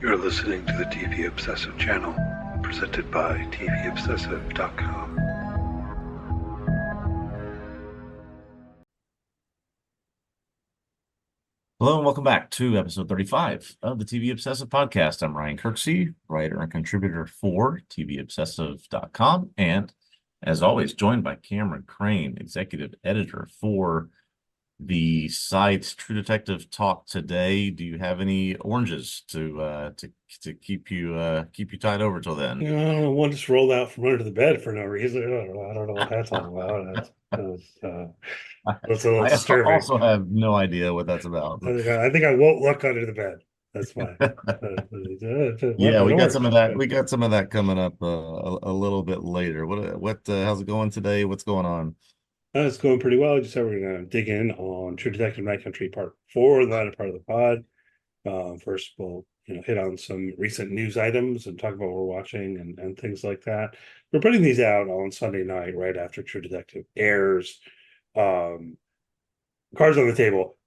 You're listening to the TV Obsessive channel, presented by TVObscast.com. Hello and welcome back to episode 35 of the TV Obsessive podcast. I'm Ryan Kirksey, writer and contributor for TVObsessive.com, and as always, joined by Cameron Crane, executive editor for the site True Detective Talk Today. Do you have any oranges to keep you tied over till then? One just rolled out from under the bed for no reason. I don't know what that's all about. That's a little I disturbing. also have no idea what that's about. I think I won't look under the bed. That's why. Yeah, we An got some of orange. that. We got some of that coming up a little bit later. How's it going today? What's going on? It's going pretty well. Just said we're gonna dig in on True Detective Night Country Part 4, the latter part of the pod. First, we'll hit on some recent news items and talk about what we're watching and things like that. We're putting these out on Sunday night, right after True Detective airs. Um, Cards on the table.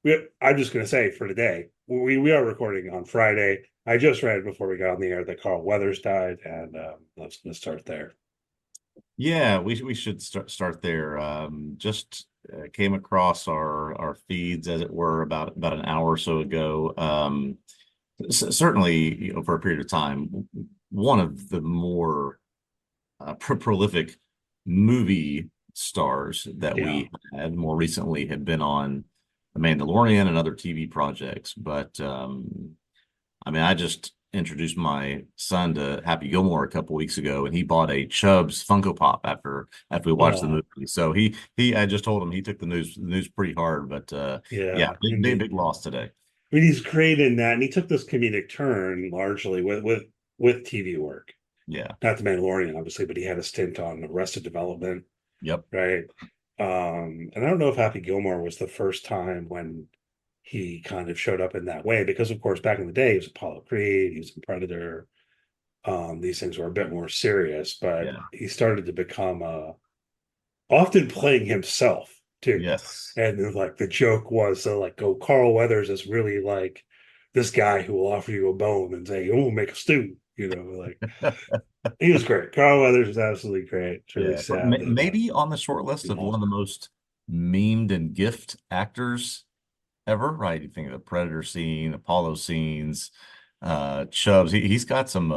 I'm just going to say for today, we are recording on Friday. I just read before we got on the air that Carl Weathers died, and let's start there. Yeah, we should start there. Just came across our feeds, as it were, about an hour or so ago. Certainly, for a period of time, one of the more prolific movie stars that Yeah. we had more recently had been on The Mandalorian and other TV projects. But I mean, I just introduced my son to Happy Gilmore a couple weeks ago, and he bought a Chubbs Funko Pop after we watched the Uh, movie. So I just told him he took the news pretty hard, but yeah, yeah. big loss today. I mean, he's great in that, and he took this comedic turn largely with TV work. Yeah. Not The Mandalorian, obviously, but he had a stint on Arrested Development, Yep. right? And I don't know if Happy Gilmore was the first time when he kind of showed up in that way, because of course back in the day he was Apollo Creed, he was in Predator. These things were a bit more serious, but Yeah. he started to become often playing himself too. Yes. And it was like the joke was like, oh, Carl Weathers is really like this guy who will offer you a bone and say, oh, make a stew, like he was great. Carl Weathers was absolutely great. It's really Yeah. sad that Maybe on the short list we of one lost of the him. most memed and gift actors ever, right? You think of the Predator scene, Apollo scenes, Chubbs. He's got some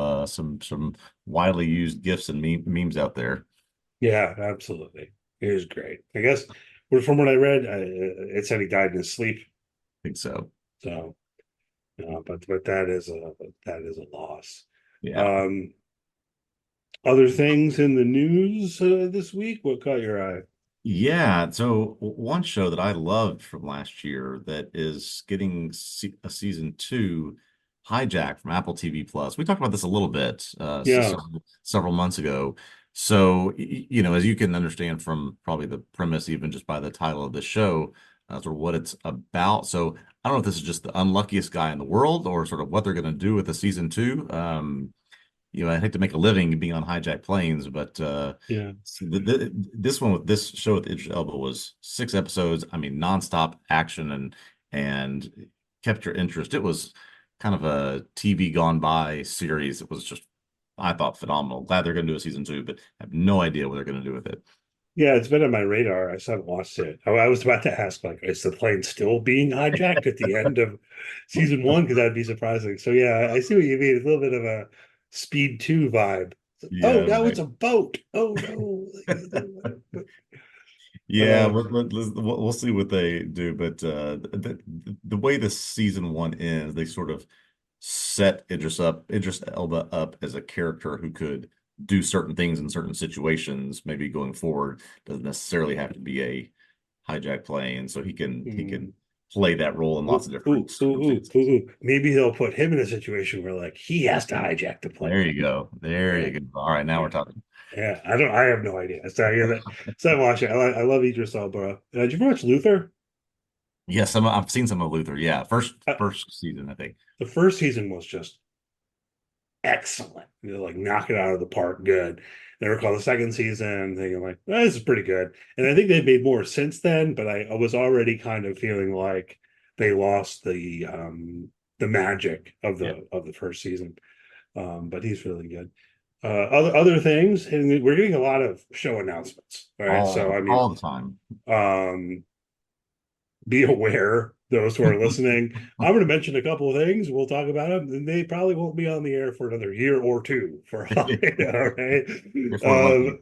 widely used gifs and memes out there. Yeah, absolutely. It was great. I guess from what I read, it said he died in his sleep. I think so. So, but that is a loss. Yeah. Um, Other things in the news this week. What caught your eye? Yeah. So one show that I loved from last year that is getting a season two, Hijack from Apple TV Plus. We talked about this a little bit Yeah, several months ago. So, as you can understand from probably the premise, even just by the title of the show, sort of what it's about. So I don't know if this is just the unluckiest guy in the world or sort of what they're going to do with the season two. I hate to make a living being on hijacked planes, but yeah. this one with this show with Idris Elba was 6 episodes. I mean, nonstop action and kept your interest. It was kind of a TV gone by series. It was just, I thought, phenomenal. Glad they're going to do a season two, but I have no idea what they're going to do with it. Yeah, it's been on my radar. I just haven't watched it. I was about to ask, like, is the plane still being hijacked at the end of season one? Because that'd be surprising. So yeah, I see what you mean. It's a little bit of a Speed 2 vibe. Oh, Yeah, now it's right. a boat. Oh no. Yeah, Uh, we'll see what they do, but the way the season one ends, they sort of set Idris Elba up as a character who could do certain things in certain situations, maybe going forward. Doesn't necessarily have to be a hijack plane, so he can mm, play that role in lots ooh, of different ooh, ooh, ooh, ooh, circumstances. ooh. Maybe they'll put him in a situation where like he has to hijack the plane. There you go. There Yeah, you go. All right, now we're yeah. talking. Yeah, I have no idea. So yeah, so I watch it. I love Idris Elba. Did you ever watch Luther? Yes, I've seen some of Luther. Yeah, first Uh, first season, I think. the first season was just excellent. Like knock it out of the park, good. They recall the second season, thinking like, this is pretty good. And I think they've made more since then, but I was already kind of feeling like they lost the magic of Yeah. the first season. But he's really good. Other things, and we're getting a lot of show announcements. All right, so I mean, All the time. be aware, those who are listening. I'm going to mention a couple of things. We'll talk about them, and they probably won't be on the air for another year or two. All right. If we're lucky.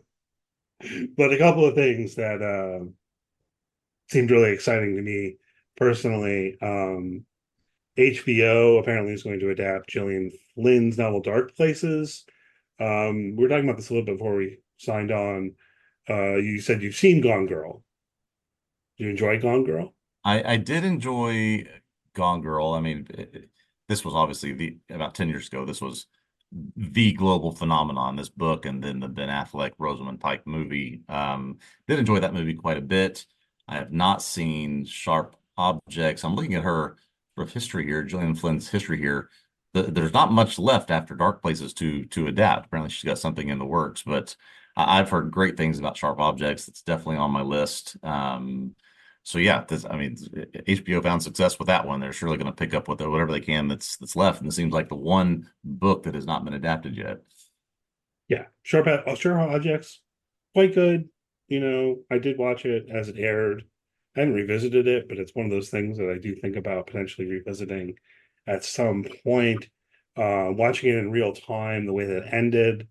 But a couple of things that seemed really exciting to me personally. HBO apparently is going to adapt Gillian Flynn's novel Dark Places. We were talking about this a little bit before we signed on. You said you've seen Gone Girl. Do you enjoy Gone Girl? I did enjoy Gone Girl. I mean, this was obviously about 10 years ago. This was the global phenomenon, this book, and then the Ben Affleck Rosamund Pike movie. Did enjoy that movie quite a bit. I have not seen Sharp Objects. I'm looking at her sort of history here, Gillian Flynn's history here. There's not much left after Dark Places to adapt. Apparently, she's got something in the works, but I've heard great things about Sharp Objects. It's definitely on my list. So yeah, I mean, HBO found success with that one. They're surely going to pick up with whatever they can that's left. And it seems like the one book that has not been adapted yet. Yeah, Sharp Objects, quite good. You know, I did watch it as it aired. I haven't revisited it, but it's one of those things that I do think about potentially revisiting at some point. Watching it in real time, the way that it ended,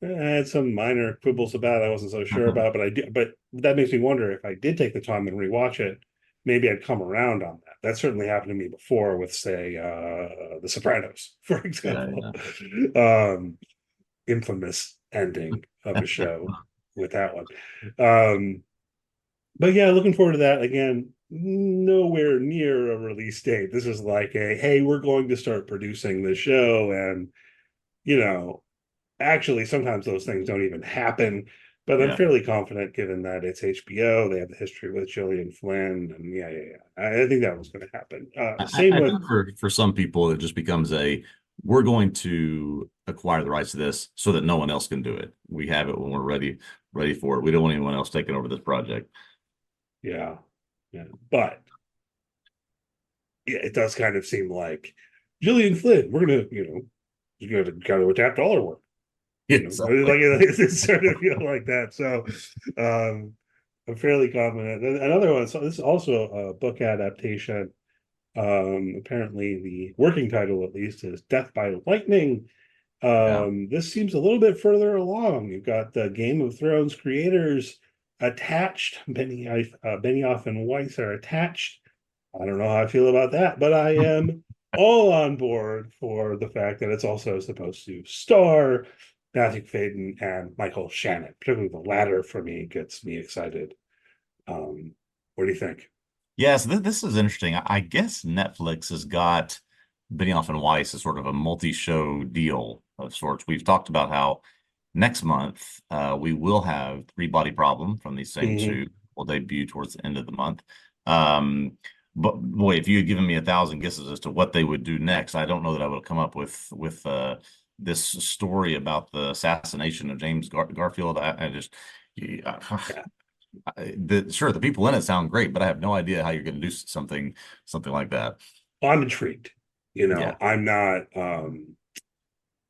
I had some minor quibbles about it I wasn't so sure about, but I did. But that makes me wonder if I did take the time and rewatch it, maybe I'd come around on that. That certainly happened to me before with, say, The Sopranos, for example. Yeah. Infamous ending of a show with that one. But yeah, looking forward to that. Again, nowhere near a release date. This is like hey, we're going to start producing the show, and you know, actually sometimes those things don't even happen, but I'm Yeah. fairly confident given that it's HBO, they have the history with Gillian Flynn, and yeah. I think that was going to happen. Same I with think for some people, it just becomes we're going to acquire the rights to this so that no one else can do it. We have it when we're ready for it. We don't want anyone else taking over this project. yeah, but yeah, it does kind of seem like Gillian Flynn, we're gonna, you're gonna adapt all her work. Exactly. Like it's sort of feel like that. So I'm fairly confident. Another one, so this is also a book adaptation. Apparently the working title at least is Death by Lightning. Yeah. This seems a little bit further along. You've got the Game of Thrones creators attached. Benioff and Weiss are attached. I don't know how I feel about that, but I am all on board for the fact that it's also supposed to star Matthew Fadden and Michael Shannon. Particularly the latter for me gets me excited. What do you think? Yeah, so this is interesting. I guess Netflix has got Benioff and Weiss as sort of a multi-show deal of sorts. We've talked about how next month we will have Three Body Problem from these same Mhm. two will debut towards the end of the month. But boy, if you had given me 1,000 guesses as to what they would do next, I don't know that I would have come up with this story about the assassination of James Garfield. I just yeah, sure, the people in it sound great, but I have no idea how you're going to do something like that. I'm intrigued. Yeah. I'm not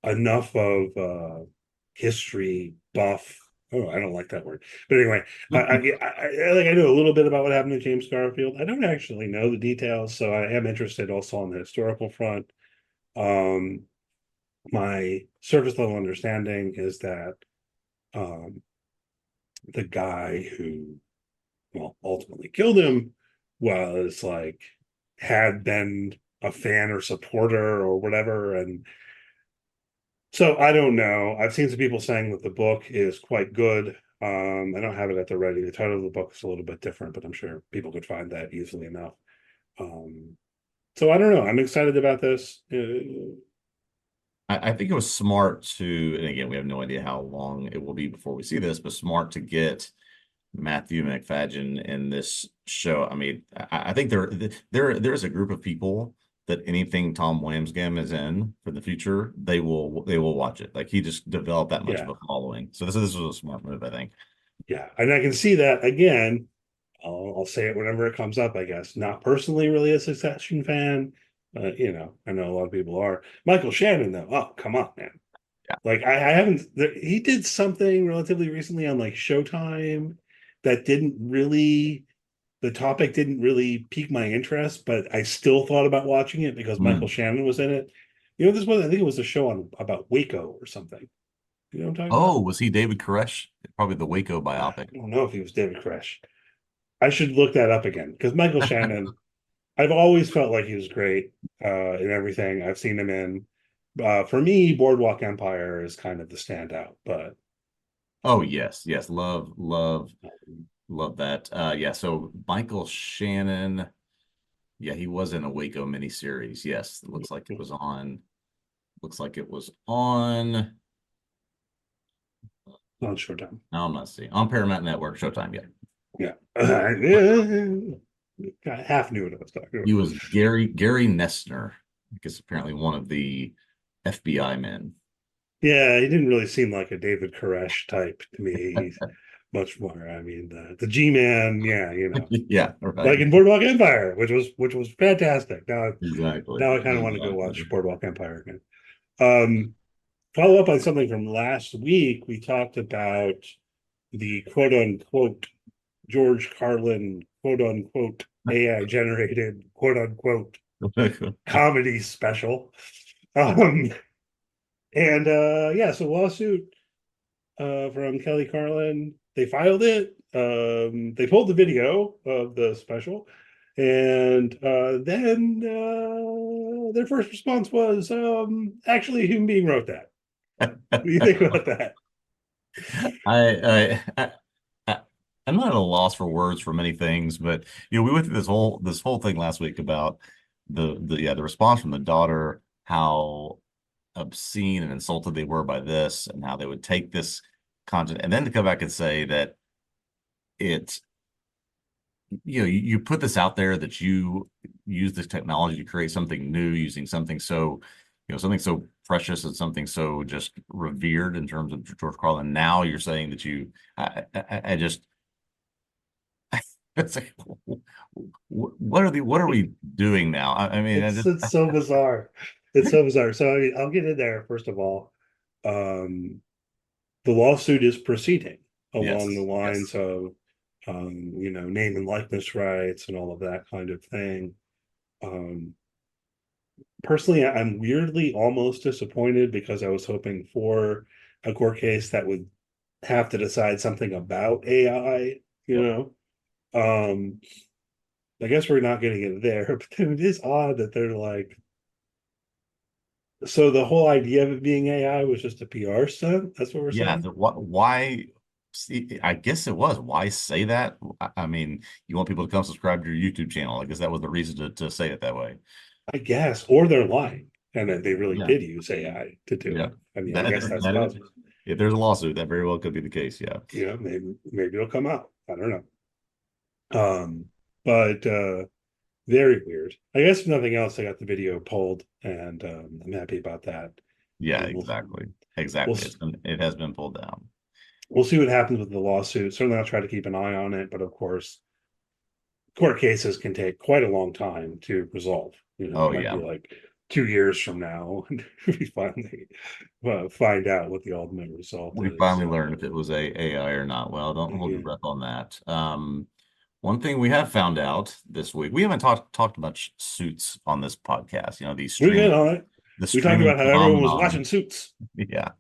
enough of history buff. Oh, I don't like that word. But anyway, I know a little bit about what happened to James Garfield. I don't actually know the details, so I am interested also on the historical front. My surface level understanding is that um, the guy who, well, ultimately killed him was like had been a fan or supporter or whatever, and so I don't know. I've seen some people saying that the book is quite good. I don't have it at the ready. The title of the book is a little bit different, but I'm sure people could find that easily enough. Um, so I don't know. I'm excited about this. I think it was smart to, and again, we have no idea how long it will be before we see this, but smart to get Matthew McFadden in this show. I mean, I think there's a group of people that anything Tom Wamsgam is in for the future, they will watch it. Like he just developed that much Yeah, of a following. So this was a smart move, I think. yeah, and I can see that again. I'll say it whenever it comes up. I guess not personally really a Succession fan. I know a lot of people are. Michael Shannon, though, oh, come on, man. Yeah. Like, I haven't, he did something relatively recently on like Showtime that the topic didn't really pique my interest, but I still thought about watching it because Michael Shannon was in it. This was, I think it was a show about Waco or something. You know what I'm talking about? Oh, was he David Koresh? Probably the Waco I biopic. don't know if he was David Koresh. I should look that up again because Michael Shannon, I've always felt like he was great in everything I've seen him in. For me, Boardwalk Empire is kind of the standout, but Oh, yes, yes. Love that. Yeah, so Michael Shannon, yeah, he was in a Waco miniseries. Yes, it looks like it was on. on Showtime. No, I'm not seeing on Paramount Network, Showtime. Yeah, Yeah. I half knew what I was talking he about. was Gary Nessner, I guess apparently one of the FBI men. Yeah, he didn't really seem like a David Koresh type to me. He's much more, I mean, the G-Man, yeah, Yeah, right. like in Boardwalk Empire, which was fantastic. Exactly. Now I kind of want to go Exactly. watch Boardwalk Empire again. Follow up on something from last week. We talked about the quote unquote George Carlin quote unquote AI generated quote unquote comedy special. Um, and yeah, so lawsuit from Kelly Carlin. They filed it. They pulled the video of the special, and then their first response was, actually, a human being wrote that. What do you think about that? I I'm not at a loss for words for many things, but we went through this whole thing last week about the response from the daughter, how obscene and insulted they were by this, and how they would take this content, and then to come back and say that it, you put this out there that you use this technology to create something new using something so precious and something so just revered in terms of George Carlin. Now you're saying that I just it's like, what are we doing now? I mean, It's so bizarre. It's so bizarre. So I mean, I'll get in there first of all. Um, the lawsuit is proceeding along the yes, lines yes, of name and likeness rights and all of that kind of thing. Um, Personally, I'm weirdly almost disappointed because I was hoping for a court case that would have to decide something about AI, you yep. know. Um, I guess we're not getting it there, but it is odd that they're like, so the whole idea of it being AI was just a PR stunt. That's what we're Yeah, saying. why? See, I guess it was. Why say that? I mean, you want people to come subscribe to your YouTube channel. I guess that was the reason to say it that way. I guess, or they're lying, and that they really Yeah, did use AI to do yeah. it. I mean, I That guess that's that is, possible. if there's a lawsuit, that very well could be the case. Yeah. Maybe it'll come out. I don't know. But very weird. I guess if nothing else, I got the video pulled, and I'm happy about that. Yeah, And exactly. we'll Exactly. It has been pulled down. we'll see what happens with the lawsuit. Certainly, I'll try to keep an eye on it, but of course, court cases can take quite a long time to resolve. Oh It might yeah. be like 2 years from now, and we finally find out what the ultimate result We is. finally learned if it was a AI or not. Well, don't hold your Yeah. breath on that. One thing we have found out this week, we haven't talked much Suits on this podcast. We hit on it. The We talked streaming about how everyone was phenomenon. watching Suits Yeah,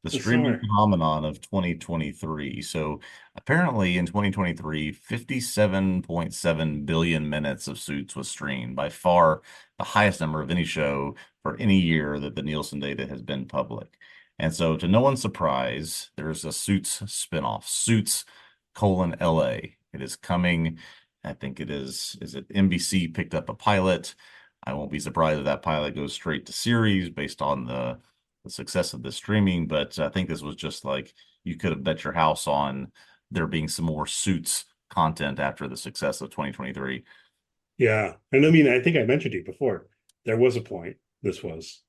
the this streaming summer. phenomenon of 2023. So apparently in 2023, 57.7 billion minutes of Suits was streamed, by far the highest number of any show for any year that the Nielsen data has been public. And so, to no one's surprise, there's a Suits spinoff, Suits LA. It is coming. I think it is it NBC picked up a pilot. I won't be surprised if that pilot goes straight to series based on the success of the streaming. But I think this was just like you could have bet your house on there being some more Suits content after the success of 2023. Yeah. And I mean, I think I mentioned to you before, there was a point, this was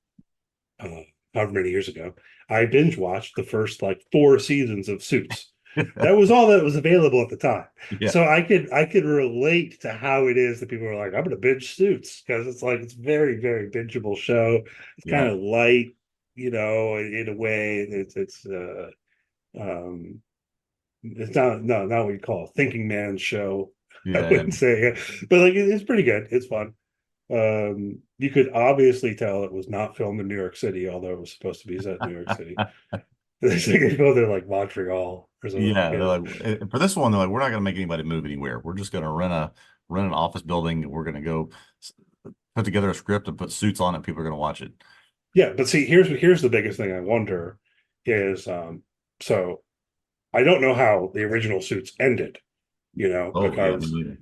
uh however many years ago. I binge watched the first like 4 seasons of Suits. That was all that was available at the time. Yeah, So I could relate to how it is that people are like, I'm gonna binge Suits because it's like it's very, very bingeable show. It's kind yeah, of light, in a way. Um it's not what you call a thinking man's show. I yeah, wouldn't say it, but like it's pretty good. It's fun. You could obviously tell it was not filmed in New York City, although it was supposed to be set in New York City. They say go there like Montreal or something. yeah. They're like, for this one, they're like, we're not going to make anybody move anywhere. We're just going to rent an office building, and we're going to go put together a script and put suits on it. People are going to watch it. Yeah, but see, here's the biggest thing I wonder is so I don't know how the original Suits ended, Oh, yeah, me because neither.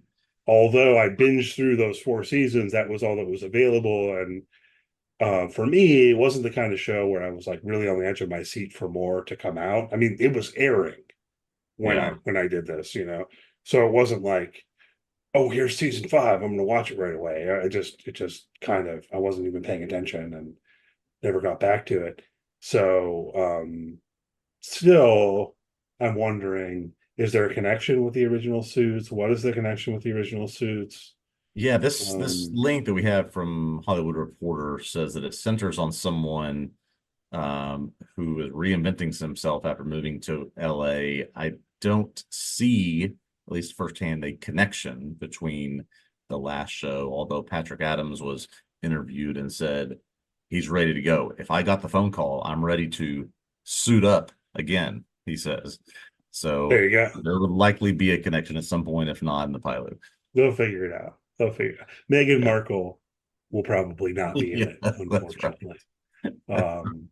although I binged through those 4 seasons, that was all that was available, and for me, it wasn't the kind of show where I was like really on the edge of my seat for more to come out. I mean, it was airing when I Yeah, when I did this, so it wasn't like, oh, here's season 5, I'm going to watch it right away. It just kind of, I wasn't even paying attention and never got back to it. So still, I'm wondering, is there a connection with the original Suits? What is the connection with the original Suits? yeah. This Um, link that we have from Hollywood Reporter says that it centers on someone who is reinventing himself after moving to LA. I don't see, at least firsthand, a connection between the last show, although Patrick Adams was interviewed and said he's ready to go. If I got the phone call, I'm ready to suit up again, he says. there So you go. there would likely be a connection at some point, if not in the pilot. They'll figure it out. They'll figure it out. Meghan Yeah. Markle will probably not be in Yeah, it, that's right. unfortunately. Um,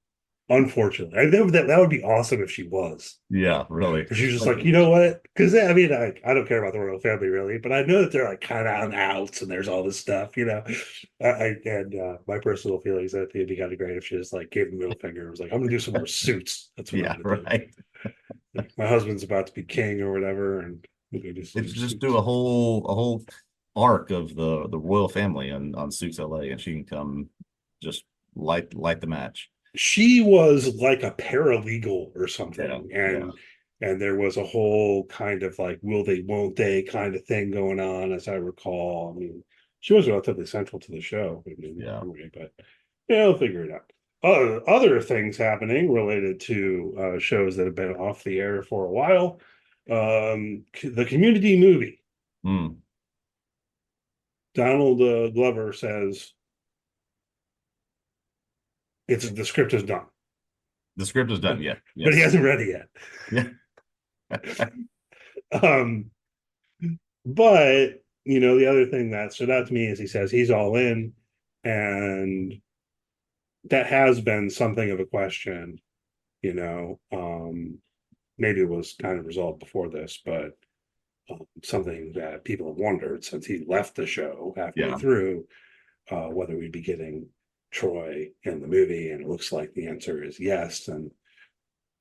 unfortunately, that would be awesome if she was. Yeah, really. She's just Like, like, you know what? Because I mean, I don't care about the royal family really, but I know that they're like kind of on outs and there's all this stuff, and my personal feelings, I think it'd be kind of great if she just like gave the middle finger and was like, I'm gonna do some more Suits. That's what I'm yeah, gonna do. right. Like, my husband's about to be king or whatever, and we're gonna do some It's just do Suits. a whole arc of the royal family on Suits LA, and she can come just light the match. She was like a paralegal or Yeah, something, yeah, and there was a whole kind of like will they won't they kind of thing going on, as I recall. I mean, she was relatively central to the show, yeah. but yeah, I'll figure it out. Other things happening related to shows that have been off the air for a while. The Community movie. Hmm. Donald Glover says the script is done, The script is done. Yeah, but he yes, hasn't read it yeah, yet. But the other thing that stood out to me is he says he's all in, and that has been something of a question. You know, maybe it was kind of resolved before this, but something that people have wondered since he left the show halfway yeah. through, whether we'd be getting Troy in the movie, and it looks like the answer is yes. And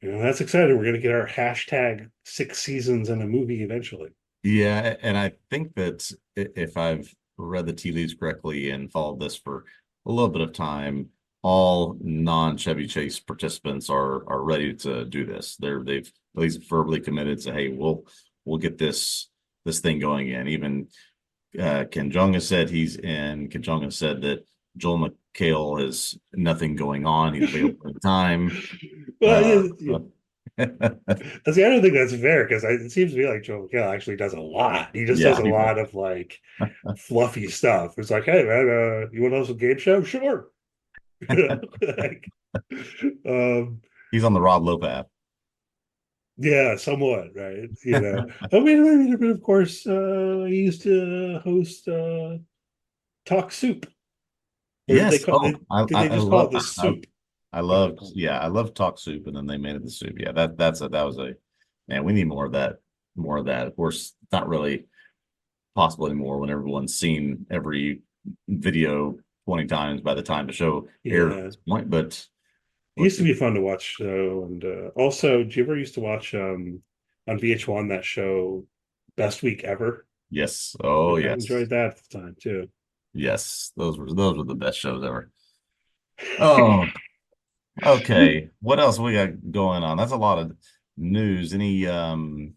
that's exciting. We're going to get our hashtag 6 seasons in a movie eventually. Yeah, and I think that if I've read the tea leaves correctly and followed this for a little bit of time, all non-Chevy Chase participants are ready to do this. They've at least verbally committed to, hey, we'll get this thing going in. Even Ken Jeong has said he's in. Ken Jeong has said that Joel McHale has nothing going on. He's available at the time. Well, Uh, yeah. See, I don't think that's fair because it seems to me like Joe McHale actually does a lot. He just does yeah, a he does. lot of like fluffy stuff. It's like, hey man, you want to host a game show? Sure. Like, um, He's on the Rob Lopa app. yeah, somewhat, right? But of course, he used to host Talk Soup. Or did they Yes. call Oh, it? Did they I just call it love the soup? I What did they loved call it? yeah, I love Talk Soup, and then they made it the soup. Yeah, that was a man, we need more of that, more of that. Of course, it's not really possible anymore when everyone's seen every video 20 times by the time the show airs at Yeah, this point. But it used to looking be fun to watch though, and also, do you ever used to watch on VH1 that show Best Week Ever? yes. Oh I yes. enjoyed that at the time too. Yes. Those were the best shows ever. Oh, okay. What else we got going on? That's a lot of news, anything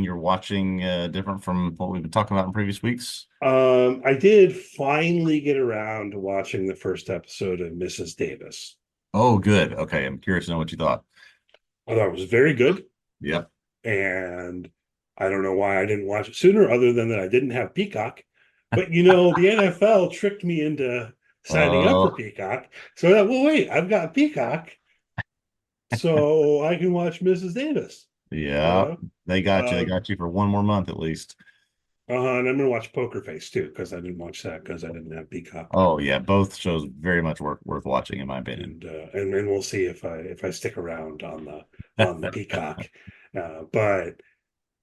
you're watching different from what we've been talking about in previous weeks? I did finally get around to watching the first episode of Mrs. Davis. Oh, good. Okay, I'm curious to know what you thought. I thought it was very good, Yep. and I don't know why I didn't watch it sooner, other than that I didn't have Peacock. But the NFL tricked me into signing up for Oh, Peacock. So I thought, well, wait, I've got Peacock, so I can watch Mrs. Davis. You yeah. know, They got you. They uh, got you for one more month at least. and I'm gonna watch Poker Face too, because I didn't watch that because I didn't have Peacock. Oh yeah, both shows very much worth watching in my opinion. And we'll see if I stick around on the Peacock. But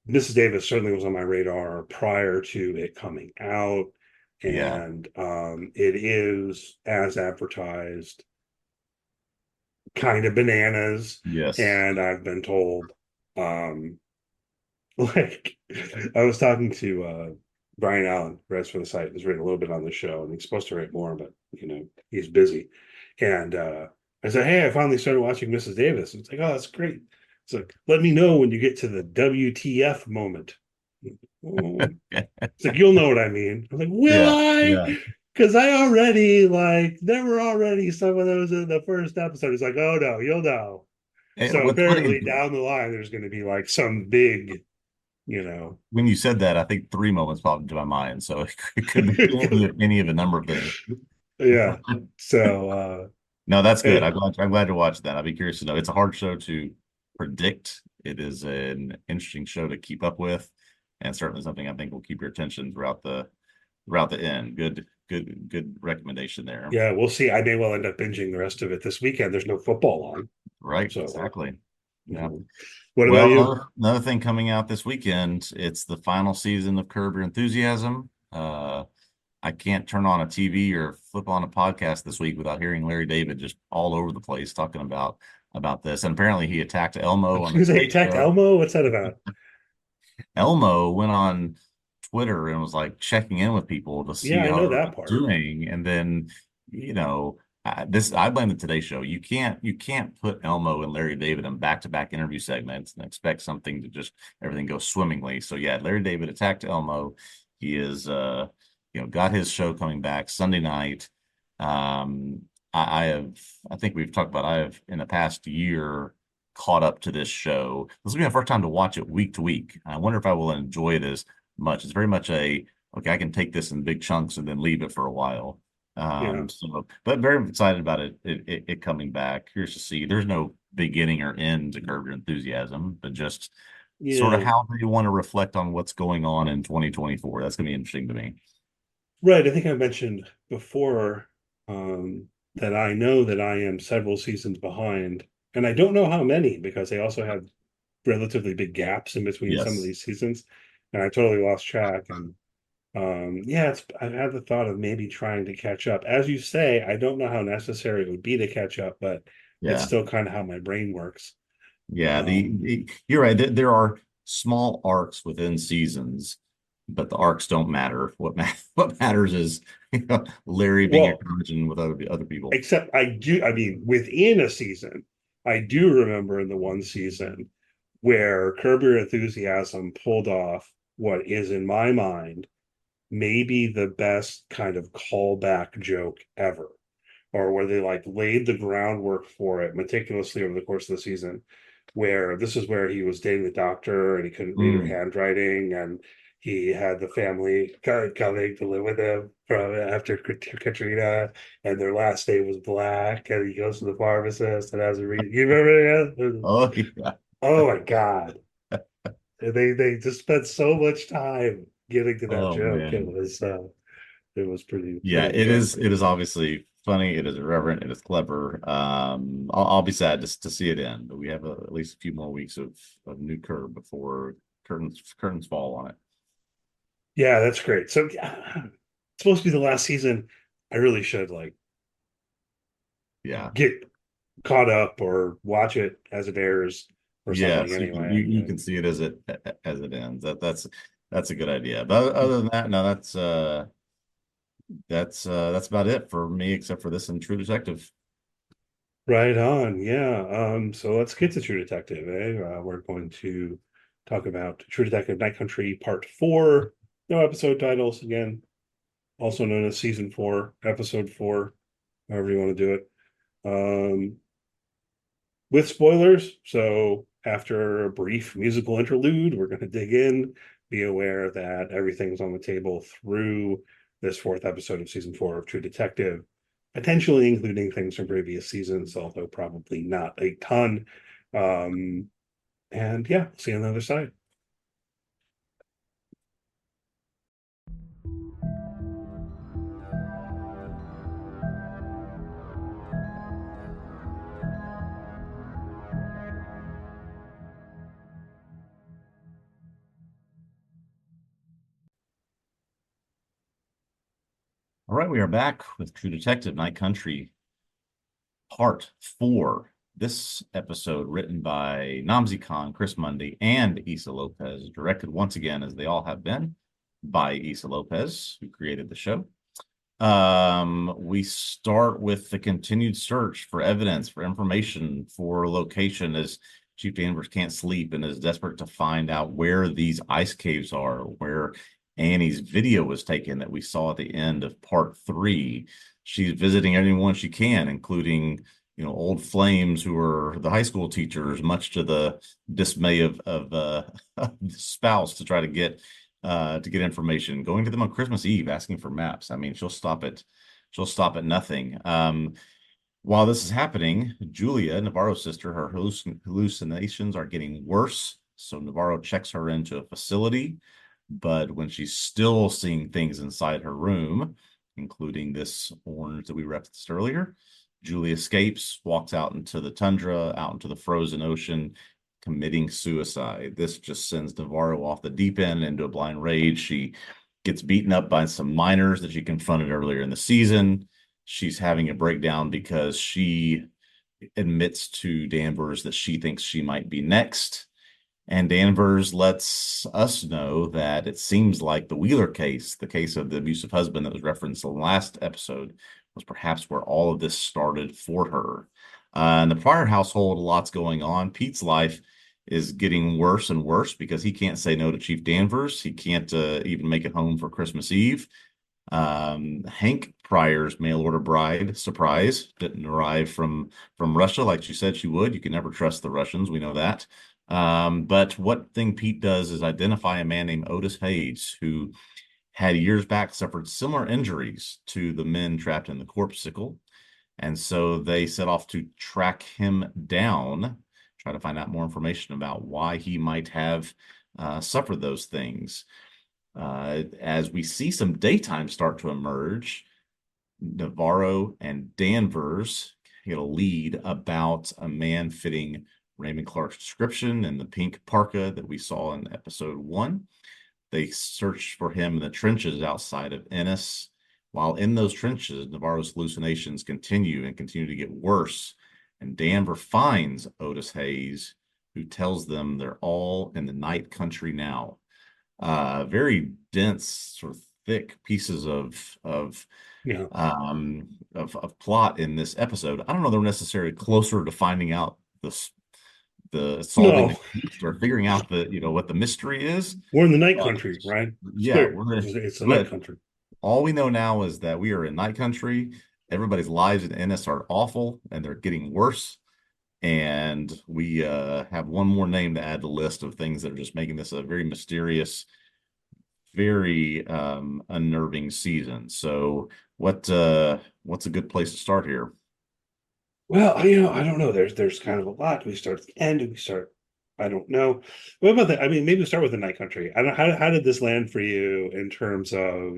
Mrs. Davis certainly was on my radar prior to it coming out, Yeah. and it is as advertised, kind of bananas. Yes. And I've been told, um, like I was talking to Brian Allen, who writes for the site, has written a little bit on the show, and he's supposed to write more, but he's busy. And I said, "Hey, I finally started watching Mrs. Davis." It's like, "Oh, that's great." It's like, "Let me know when you get to the WTF moment." Oh. It's like, "You'll know what I mean." I'm like, "Will Yeah. I?" Yeah. Because I already there were already some of those in the first episode. It's like, "Oh no, you'll know." And So what's funny is apparently down the line, there's going to be like some big, you know, when you said that, I think three moments popped into my mind. So it could be any of a number of things. yeah. So No, that's good. it, I'm glad to watch that. I'd be curious to know. It's a hard show to predict. It is an interesting show to keep up with, and certainly something I think will keep your attention throughout the end. Good recommendation there. yeah, we'll see. I may well end up binging the rest of it this weekend. There's no football on. Right, So, exactly. Yeah. What about Well, you? another thing coming out this weekend, it's the final season of Curb Your Enthusiasm. I can't turn on a TV or flip on a podcast this week without hearing Larry David just all over the place talking about this. And apparently he attacked I Elmo was on the going to say, Today attacked Show. Elmo. What's that about? Elmo went on Twitter and was like checking in with people to Yeah, see I how know everyone's that part. doing. And then, I blame the Today Show. You can't put Elmo and Larry David in back-to-back interview segments and expect something to just everything go swimmingly. So yeah, Larry David attacked Elmo. He is got his show coming back Sunday night. Um, I think we've talked about I have in the past year caught up to this show. This will be my first time to watch it week to week. I wonder if I will enjoy it as much. It's very much okay, I can take this in big chunks and then leave it for a while. Yeah. But very excited about it coming back. Curious to see. There's no beginning or end to Curb Your Enthusiasm, but just sort of Yeah. how they want to reflect on what's going on in 2024. That's going to be interesting to me. Right. I think I mentioned before that I know that I am several seasons behind, and I don't know how many because they also have relatively big gaps in between some of Yes. these seasons, and I totally lost track. And yeah, I've had the thought of maybe trying to catch up. As you say, I don't know how necessary it would be to catch up, but it's Yeah. still kind of how my brain works. Yeah. Um, You're right. There are small arcs within seasons, but the arcs don't matter. What matters is Larry being a well, curmudgeon with other people. except I mean, within a season, I do remember in the one season where Curb Your Enthusiasm pulled off what is, in my mind, maybe the best kind of callback joke ever, or where they like laid the groundwork for it meticulously over the course of the season. Where this is where he was dating the doctor and he couldn't read her Mm. handwriting, and he had the family coming to live with him from after Katrina, and their last name was Black, and he goes to the pharmacist and has a read. You remember that? Oh yeah. Oh my God. And they just spent so much time getting to that Oh joke. It man. was Yeah, pretty it good. is. It is obviously funny. It is irreverent. It is clever. I'll be sad to see it end, but we have at least a few more weeks of new Curb before curtains fall on it. Yeah, that's great. So yeah, it's supposed to be the last season. I really should like Yeah. get caught up or watch it as it airs or something Yes, anyway. you can see it as it ends. That's a good idea. But other than that, no, that's about it for me, except for this and True Detective. Right on. Yeah. So let's get to True Detective, eh? We're going to talk about True Detective Night Country Part 4. No episode titles again, also known as Season 4, Episode 4, however you want to do it. With spoilers. So after a brief musical interlude, we're going to dig in. Be aware that everything's on the table through this fourth episode of Season 4 of True Detective, potentially including things from previous seasons, although probably not a ton. And yeah, see you on the other side. All right, we are back with True Detective Night Country Part 4. This episode written by Namzi Khan, Chris Mundy, and Issa Lopez, directed once again, as they all have been, by Issa Lopez, who created the show. We start with the continued search for evidence, for information, for location, as Chief Danvers can't sleep and is desperate to find out where these ice caves are, where Annie's video was taken that we saw at the end of Part 3. She's visiting anyone she can, including, old flames who are the high school teachers, much to the dismay of the spouse, to try to get information, going to them on Christmas Eve, asking for maps. I mean, she'll stop at nothing. While this is happening, Julia, Navarro's sister, her hallucinations are getting worse. So Navarro checks her into a facility, but when she's still seeing things inside her room, including this orange that we referenced earlier, Julia escapes, walks out into the tundra, out into the frozen ocean, committing suicide. This just sends Navarro off the deep end into a blind rage. She gets beaten up by some miners that she confronted earlier in the season. She's having a breakdown because she admits to Danvers that she thinks she might be next. And Danvers lets us know that it seems like the Wheeler case, the case of the abusive husband that was referenced in the last episode, was perhaps where all of this started for her. In the Pryor household, a lot's going on. Pete's life is getting worse and worse because he can't say no to Chief Danvers. He can't even make it home for Christmas Eve. Hank Pryor's mail order bride, surprise, didn't arrive from Russia like she said she would. You can never trust the Russians. We know that. But what thing Pete does is identify a man named Otis Hayes, who had years back suffered similar injuries to the men trapped in the corpse sickle. And so they set off to track him down, try to find out more information about why he might have suffered those things. As we see some daytime start to emerge, Navarro and Danvers get a lead about a man fitting Raymond Clark's description in the pink parka that we saw in episode 1. They search for him in the trenches outside of Ennis. While in those trenches, Navarro's hallucinations continue to get worse. And Danvers finds Otis Hayes, who tells them they're all in the night country now. Very dense, sort of thick pieces of plot in this episode. I don't know they're necessarily closer to finding out the solving or figuring out what the mystery is. We're in the night country, right? Yeah, it's the night country. All we know now is that we are in night country. Everybody's lives in Ennis are awful and they're getting worse. And we have one more name to add to the list of things that are just making this a very mysterious, very unnerving season. So what's a good place to start here? Well, I don't know. There's kind of a lot. Do we start at the end? Do we start? I don't know. What about that? I mean, maybe we start with the night country. I don't. How did this land for you in terms of?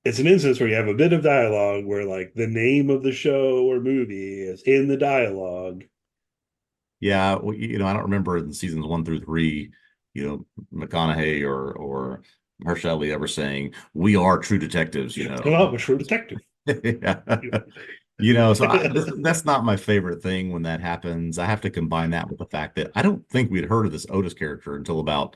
It's an instance where you have a bit of dialogue where, like, the name of the show or movie is in the dialogue. Yeah, well, I don't remember in seasons 1 through 3, McConaughey or Michele ever saying, "We are true detectives." Come out with True Detective. Yeah. So that's not my favorite thing when that happens. I have to combine that with the fact that I don't think we'd heard of this Otis character until about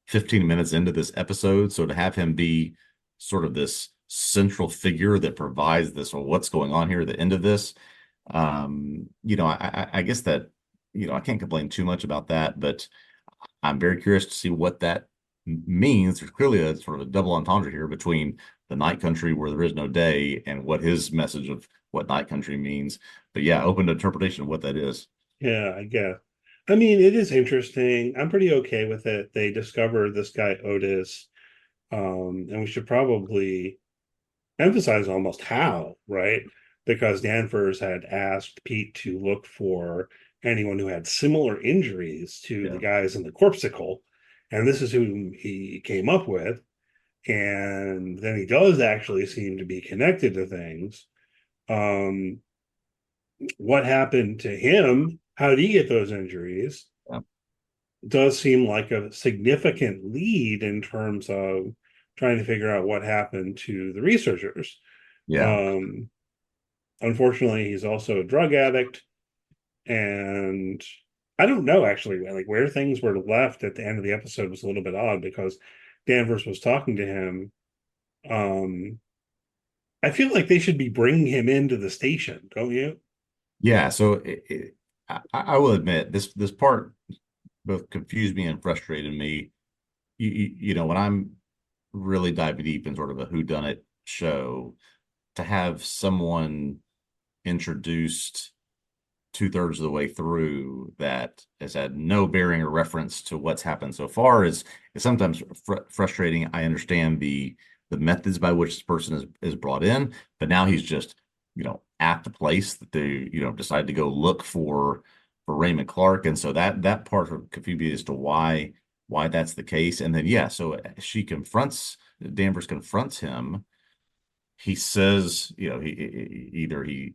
15 minutes into this episode. So to have him be sort of this central figure that provides this, or what's going on here at the end of this, I guess that, I can't complain too much about that, but I'm very curious to see what that means. There's clearly a sort of a double entendre here between the night country where there is no day and what his message of what night country means. But yeah, open to interpretation of what that is. Yeah, I guess. I mean, it is interesting. I'm pretty okay with it. They discover this guy Otis, and we should probably emphasize almost how, right? Because Danvers had asked Pete to look for anyone who had similar injuries to the Yeah. guys in the corpsicle, and this is who he came up with. And then he does actually seem to be connected to things. Um, what happened to him? How did he get those injuries? Yeah. Does seem like a significant lead in terms of trying to figure out what happened to the researchers. Yeah. Um, Unfortunately, he's also a drug addict, and I don't know actually like where things were left at the end of the episode was a little bit odd because Danvers was talking to him. Um, I feel like they should be bringing him into the station, don't you? Yeah. So I will admit this part both confused me and frustrated me. When I'm really diving deep in sort of a whodunit show, to have someone introduced two-thirds of the way through that has had no bearing or reference to what's happened so far is sometimes frustrating. I understand the methods by which this person is brought in, but now he's just at the place that they decide to go look for Raymond Clark, and so that part of confused me as to why that's the case. And then yeah, so she confronts Danvers confronts him. He says, either he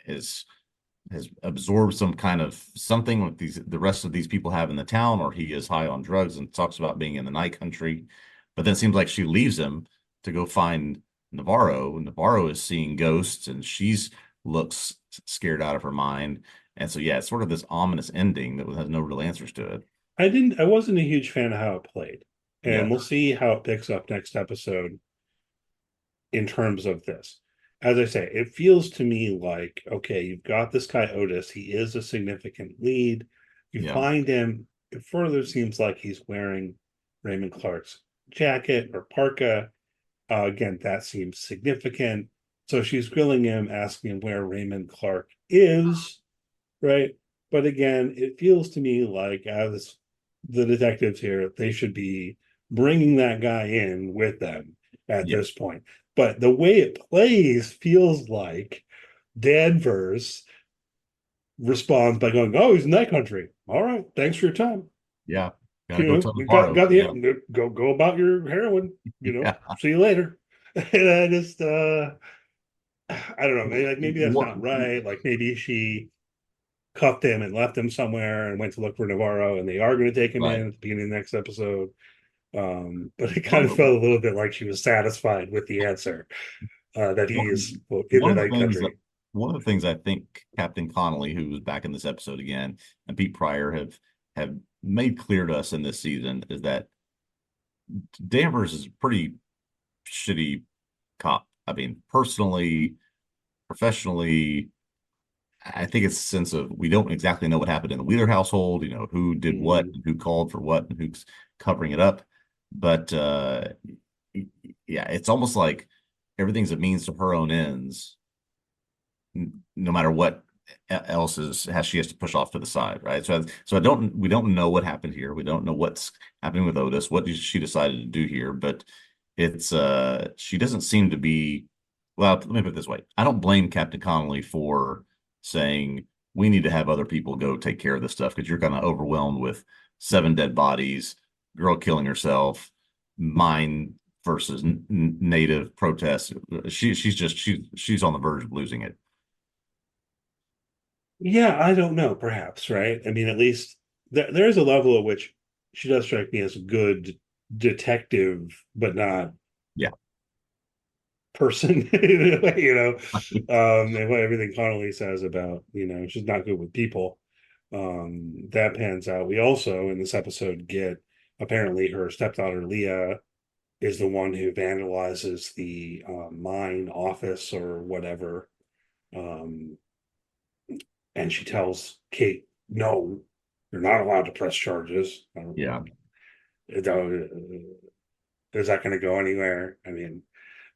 is has absorbed some kind of something with the rest of these people have in the town, or he is high on drugs and talks about being in the night country. But then it seems like she leaves him to go find Navarro. Navarro is seeing ghosts and she's looks scared out of her mind. And so yeah, it's sort of this ominous ending that has no real answers to it. I wasn't a huge fan of how it played. Yeah. And we'll see how it picks up next episode in terms of this. As I say, it feels to me like, okay, you've got this guy Otis. He is a significant lead. You Yeah. find him, it further seems like he's wearing Raymond Clark's jacket or parka. Again, that seems significant. So she's grilling him, asking him where Raymond Clark is, right? But again, it feels to me like as the detectives here, they should be bringing that guy in with them at Yeah. this point. But the way it plays feels like Danvers responds by going, "Oh, he's in that country. All right, thanks for your time. Yeah. Gotta You go know, tell we got Navarro. got Yeah. the go about your heroin. You know, Yeah. see you later." And I just I don't know, maybe that's What, not right. Like maybe she cuffed him and left him somewhere and went to look for Navarro, and they are going to take him right. in at the beginning of the next episode. But it kind One of felt a little bit like she was satisfied with the answer that he is well, in one the of the night things that country. one of the things I think Captain Connolly, who was back in this episode again, and Pete Pryor have made clear to us in this season is that Danvers is a pretty shitty cop. I mean, personally, professionally, I think it's a sense of we don't exactly know what happened in the Wheeler household, who did what, Mm. and who called for what, and who's covering it up. But yeah, it's almost like everything's a means to her own ends, no matter what else she has to push off to the side, right? So we don't know what happened here. We don't know what's happening with Otis. What she decided to do here, but it's she doesn't seem to be. Well, let me put it this way: I don't blame Captain Connolly for saying we need to have other people go take care of this stuff because you're kind of overwhelmed with 7 dead bodies, girl killing herself, mine versus native protests. She's on the verge of losing it. Yeah, I don't know, perhaps, right? I mean, at least there is a level at which she does strike me as a good detective, but not Yeah. person, and what everything Connolly says about, she's not good with people. That pans out. We also in this episode get apparently her stepdaughter Leah is the one who vandalizes the mine office or whatever. Um, and she tells Kate, no, you're not allowed to press charges. Yeah. Is that going to go anywhere? I mean,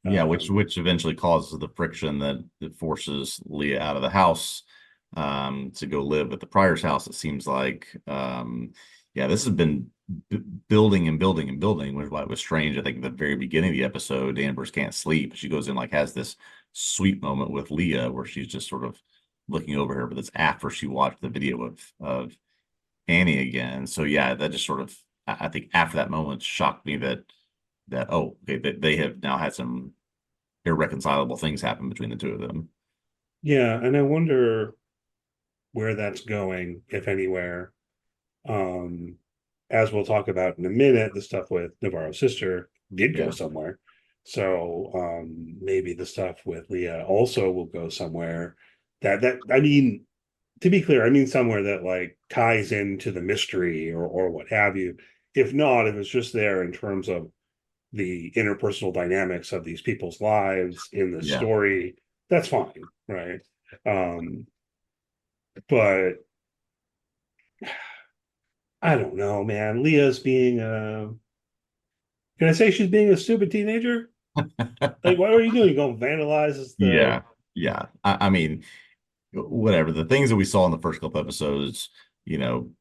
Yeah, which eventually causes the friction that forces Leah out of the house to go live at the Pryor's house. It seems like yeah, this has been building and building and building, which is why it was strange. I think at the very beginning of the episode, Danvers can't sleep. She goes in, like, has this sweet moment with Leah where she's just sort of looking over her, but that's after she watched the video of Annie again. So yeah, that just sort of, I think after that moment shocked me that oh, okay, they have now had some irreconcilable things happen between the two of them. yeah, and I wonder where that's going, if anywhere. Um, as we'll talk about in a minute, the stuff with Navarro's sister did go Yeah. somewhere. So maybe the stuff with Leah also will go somewhere. That I mean, to be clear, I mean somewhere that like ties into the mystery or what have you. If not, if it's just there in terms of the interpersonal dynamics of these people's lives in the Yeah. story, that's fine, right? Um, but I don't know, man. Leah's being can I say she's being a stupid teenager? Like, what are you doing? You going to vandalize the Yeah. Yeah. I mean, whatever. The things that we saw in the first couple episodes,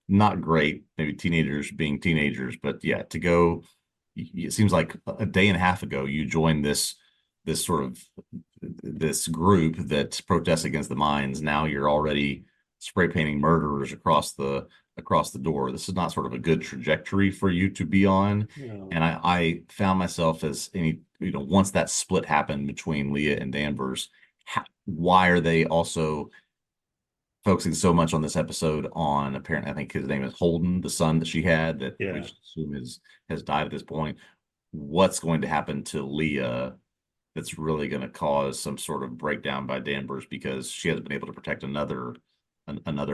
not great. Maybe teenagers being teenagers, but yeah, to go, it seems like a day and a half ago, you joined this sort of this group that protests against the mines. Now you're already spray painting murderers across the door. This is not sort of a good trajectory for you to be on. you know, And I found myself as once that split happened between Leah and Danvers, why are they also focusing so much on this episode on, apparently, I think his name is Holden, the son that she had that we yeah. just assume has died at this point. What's going to happen to Leah that's really going to cause some sort of breakdown by Danvers because she hasn't been able to protect another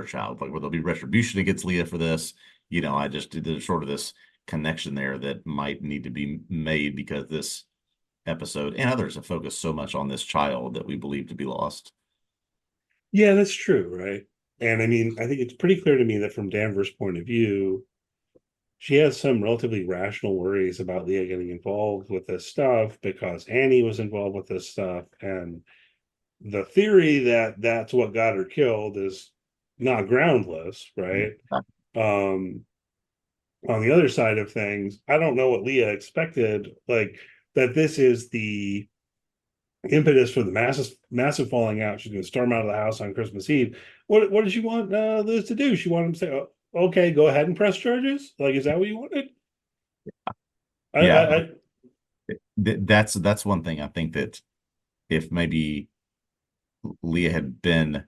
child? Like, will there be retribution against Leah for this? There's sort of this connection there that might need to be made because this episode and others have focused so much on this child that we believe to be lost. Yeah, that's true, right? And I mean, I think it's pretty clear to me that from Danvers' point of view, she has some relatively rational worries about Leah getting involved with this stuff because Annie was involved with this stuff. And the theory that that's what got her killed is not groundless, right? Um, on the other side of things, I don't know what Leah expected, like that this is the impetus for the massive falling out. She's going to storm out of the house on Christmas Eve. What did she want Liz to do? She wanted him to say, oh, "Okay, go ahead and press charges." Like, is that what you wanted? Yeah, I that's one thing I think that if maybe Leah had been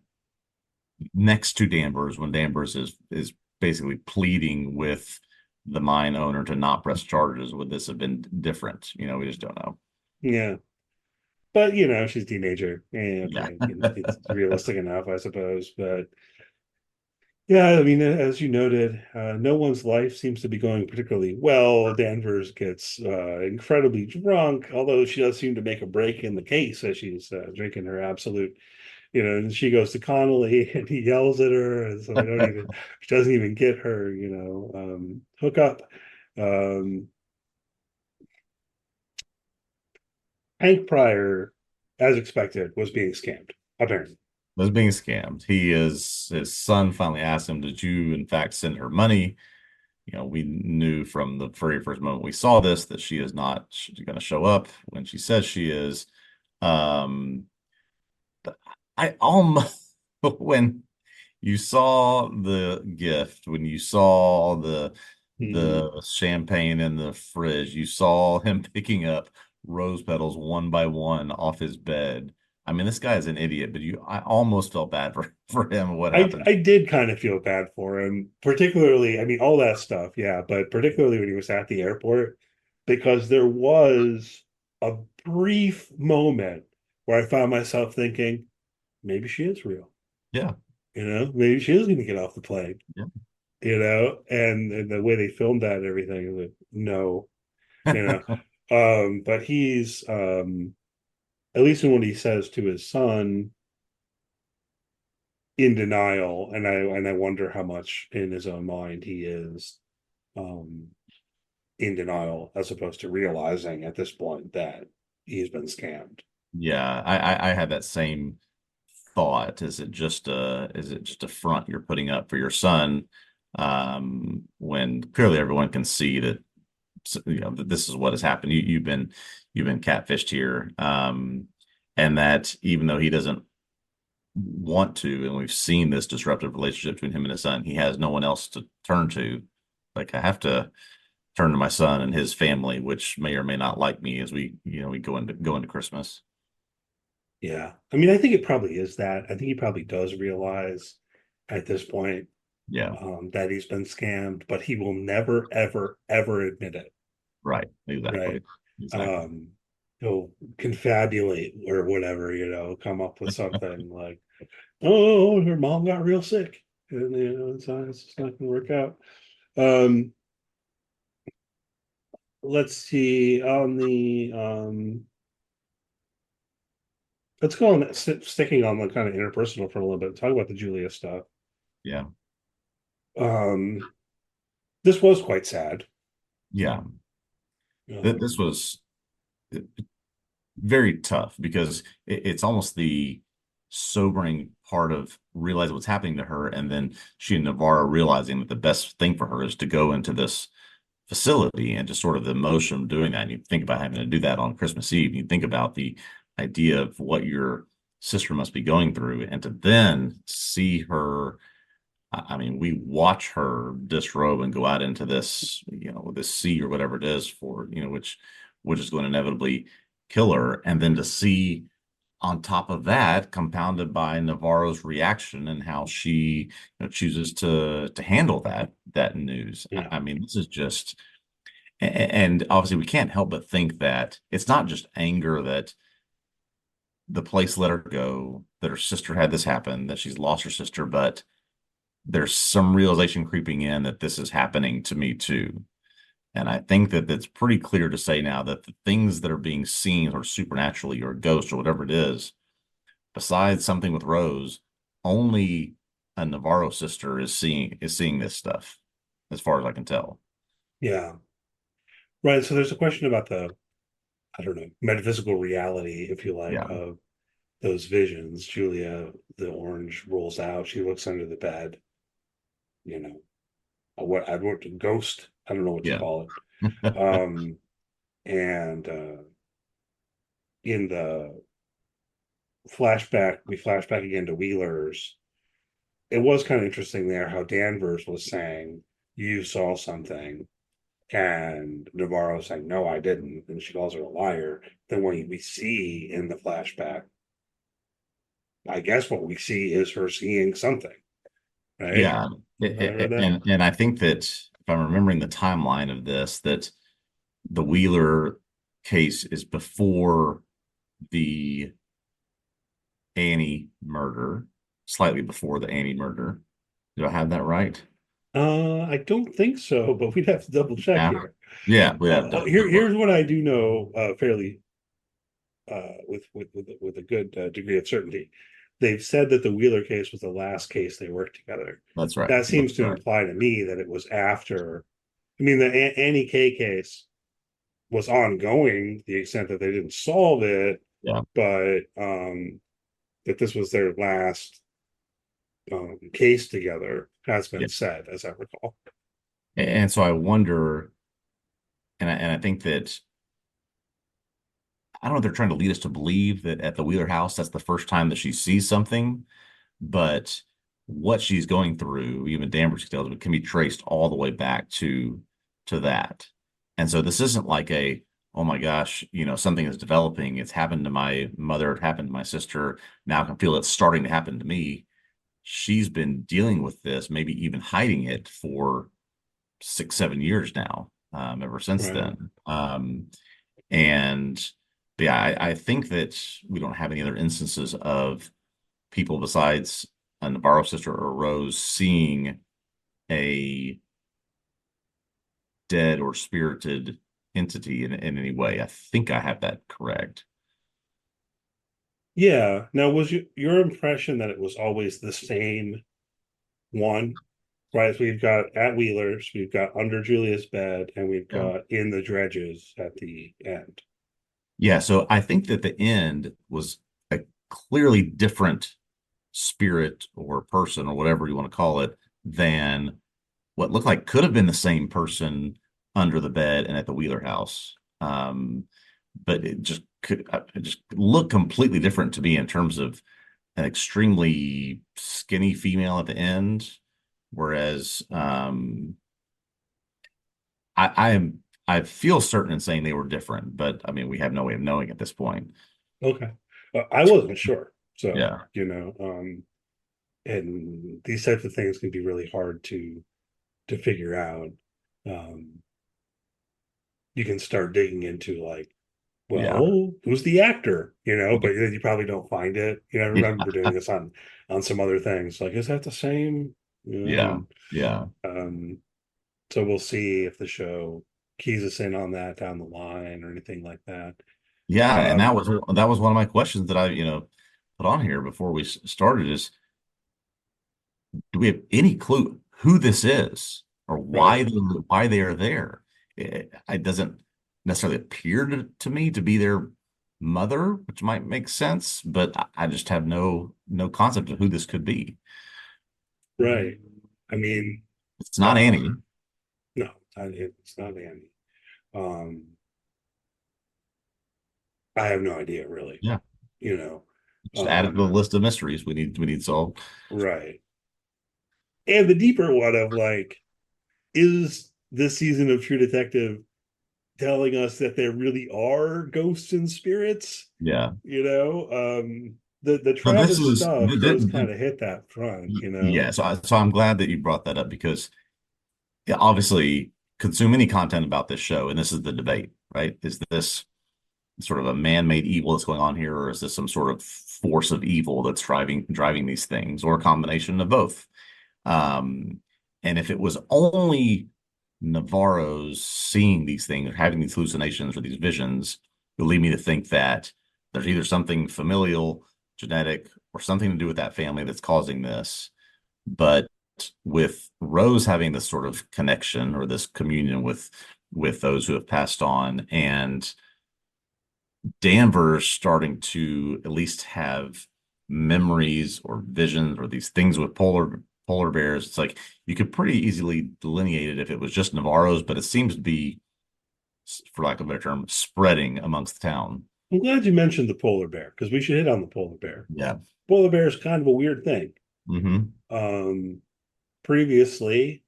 next to Danvers when Danvers is basically pleading with the mine owner to not press charges, would this have been different? We just don't know. yeah, but she's a teenager. Yeah, Yeah. okay, it's realistic enough, I suppose. But yeah, I mean, as you noted, no one's life seems to be going particularly well. Danvers gets incredibly drunk, although she does seem to make a break in the case as she's drinking her absolute. And she goes to Connolly and he yells at her, and so she doesn't even get her, hook up. Um, Hank Pryor, as expected, was being scammed, apparently. Was being scammed. His son finally asked him, "Did you in fact send her money?" We knew from the very first moment we saw this that she is not going to show up when she says she is. Um, but I almost when you saw the gift, when you saw Mhm. the champagne in the fridge, you saw him picking up rose petals one by one off his bed. I mean, this guy is an idiot, but I almost felt bad for him. What happened? I did kind of feel bad for him, particularly, I mean, all that stuff, yeah, but particularly when he was at the airport, because there was a brief moment where I found myself thinking, maybe she is real, Yeah, maybe she is going to get off the plane, yeah. and the way they filmed that and everything, like, no, you know, but he's, at least in what he says to his son, in denial, and I wonder how much in his own mind he is um in denial, as opposed to realizing at this point that he's been scammed. Yeah, I had that same thought. Is it just a front you're putting up for your son? When clearly everyone can see that, that this is what has happened. You've been catfished here. And that even though he doesn't want to, and we've seen this disruptive relationship between him and his son, he has no one else to turn to. Like, I have to turn to my son and his family, which may or may not like me as we go into Christmas. Yeah, I mean, I think it probably is that. I think he probably does realize at this point Yeah, that he's been scammed, but he will never, ever, ever admit it. right. Exactly. Right? Exactly. Um, he'll confabulate or whatever, come up with something like, "Oh, her mom got real sick," and it's just not going to work out. Um, let's see on the let's go on sticking on the kind of interpersonal for a little bit. Talk about the Julia stuff. Yeah. Um, this was quite sad. Yeah. This Um, was very tough because it's almost the sobering part of realizing what's happening to her, and then she and Navarro realizing that the best thing for her is to go into this facility, and just sort of the emotion of doing that. And you think about having to do that on Christmas Eve. You think about the idea of what your sister must be going through, and to then see her. I mean, we watch her disrobe and go out into this, this sea or whatever it is for, which is going to inevitably kill her. And then to see on top of that, compounded by Navarro's reaction and how she chooses to handle that news. yeah, I mean, this is just, and obviously we can't help but think that it's not just anger that the place let her go, that her sister had this happen, that she's lost her sister, but there's some realization creeping in that this is happening to me too. And I think that it's pretty clear to say now that the things that are being seen or supernaturally or ghosts or whatever it is, besides something with Rose, only a Navarro sister is seeing this stuff, as far as I can tell. yeah, right. So there's a question about the, I don't know, metaphysical reality, if you like, Yeah. of those visions. Julia, the orange rolls out. She looks under the bed. You know, what I wrote, a ghost. I don't know what to Yeah. call it. And in the flashback, we flash back again to Wheeler's. It was kind of interesting there how Danvers was saying, "You saw something," and Navarro saying, "No, I didn't," and she calls her a liar. Then when we see in the flashback, I guess what we see is her seeing something, right? Yeah. I read that. And I think that if I'm remembering the timeline of this, that the Wheeler case is before the Annie murder, slightly before the Annie murder. Do I have that right? I don't think so, but we'd have to double check Yeah. here. Yeah, we have Here's what I do know fairly with a good degree of certainty. They've said that the Wheeler case was the last case they worked together. That's right. That seems That's to right. imply to me that it was after. I mean, the Annie K case was ongoing to the extent that they didn't solve it, Yeah. but that this was their last case together has Yeah. been said, as I recall. And so I wonder, and I think that I don't know if they're trying to lead us to believe that at the Wheeler house, that's the first time that she sees something, but what she's going through, even Danvers tells me, can be traced all the way back to that. And so this isn't like oh my gosh, something is developing. It's happened to my mother, it happened to my sister. Now I can feel it's starting to happen to me. She's been dealing with this, maybe even hiding it for 6, 7 years now, ever since Right. then. And yeah, I think that we don't have any other instances of people besides a Navarro sister or Rose seeing a dead or spirited entity in any way. I think I have that correct. Yeah. Now, was your impression that it was always the same one? Right. So we've got at Wheeler's, we've got under Julia's bed, and we've Yeah. got in the dredges at the end. Yeah, so I think that the end was a clearly different spirit or person or whatever you want to call it than what looked like could have been the same person under the bed and at the Wheeler house. But it just looked completely different to me in terms of an extremely skinny female at the end, whereas I feel certain in saying they were different, but I mean we have no way of knowing at this point. Okay. I wasn't sure. So, Yeah. and these types of things can be really hard to figure out. Um, you can start digging into like, Yeah. well, who's the actor? But you probably don't find it. I remember doing this on some other things. Like, is that the same? Yeah. And Yeah. so we'll see if the show keys us in on that down the line or anything like that. Yeah, and Um, that was one of my questions that I, put on here before we started is do we have any clue who this is or right, why they are there? It doesn't necessarily appear to me to be their mother, which might make sense, but I just have no concept of who this could be. right. I mean, It's not uh, Annie. no, it's not Andy. Um, I have no idea really. Yeah, You know, just add it to the list of mysteries we need solved. right. And the deeper one of like, is this season of True Detective telling us that there really are ghosts and spirits? Yeah. The So this Travis was stuff does kind of hit that front. yeah. So I'm glad that you brought that up because yeah, obviously consume any content about this show, and this is the debate, right? Is this sort of a man-made evil that's going on here, or is this some sort of force of evil that's driving these things, or a combination of both? Um, and if it was only Navarro's seeing these things or having these hallucinations or these visions, it would lead me to think that there's either something familial, genetic, or something to do with that family that's causing this. But with Rose having this sort of connection or this communion with those who have passed on, and Danvers starting to at least have memories or visions or these things with polar bears, it's like you could pretty easily delineate it if it was just Navarro's, but it seems to be, for lack of a better term, spreading amongst the town. I'm glad you mentioned the polar bear because we should hit on the polar bear. Yeah. Polar bear is kind of a weird thing. Mm-hmm. Um, Previously,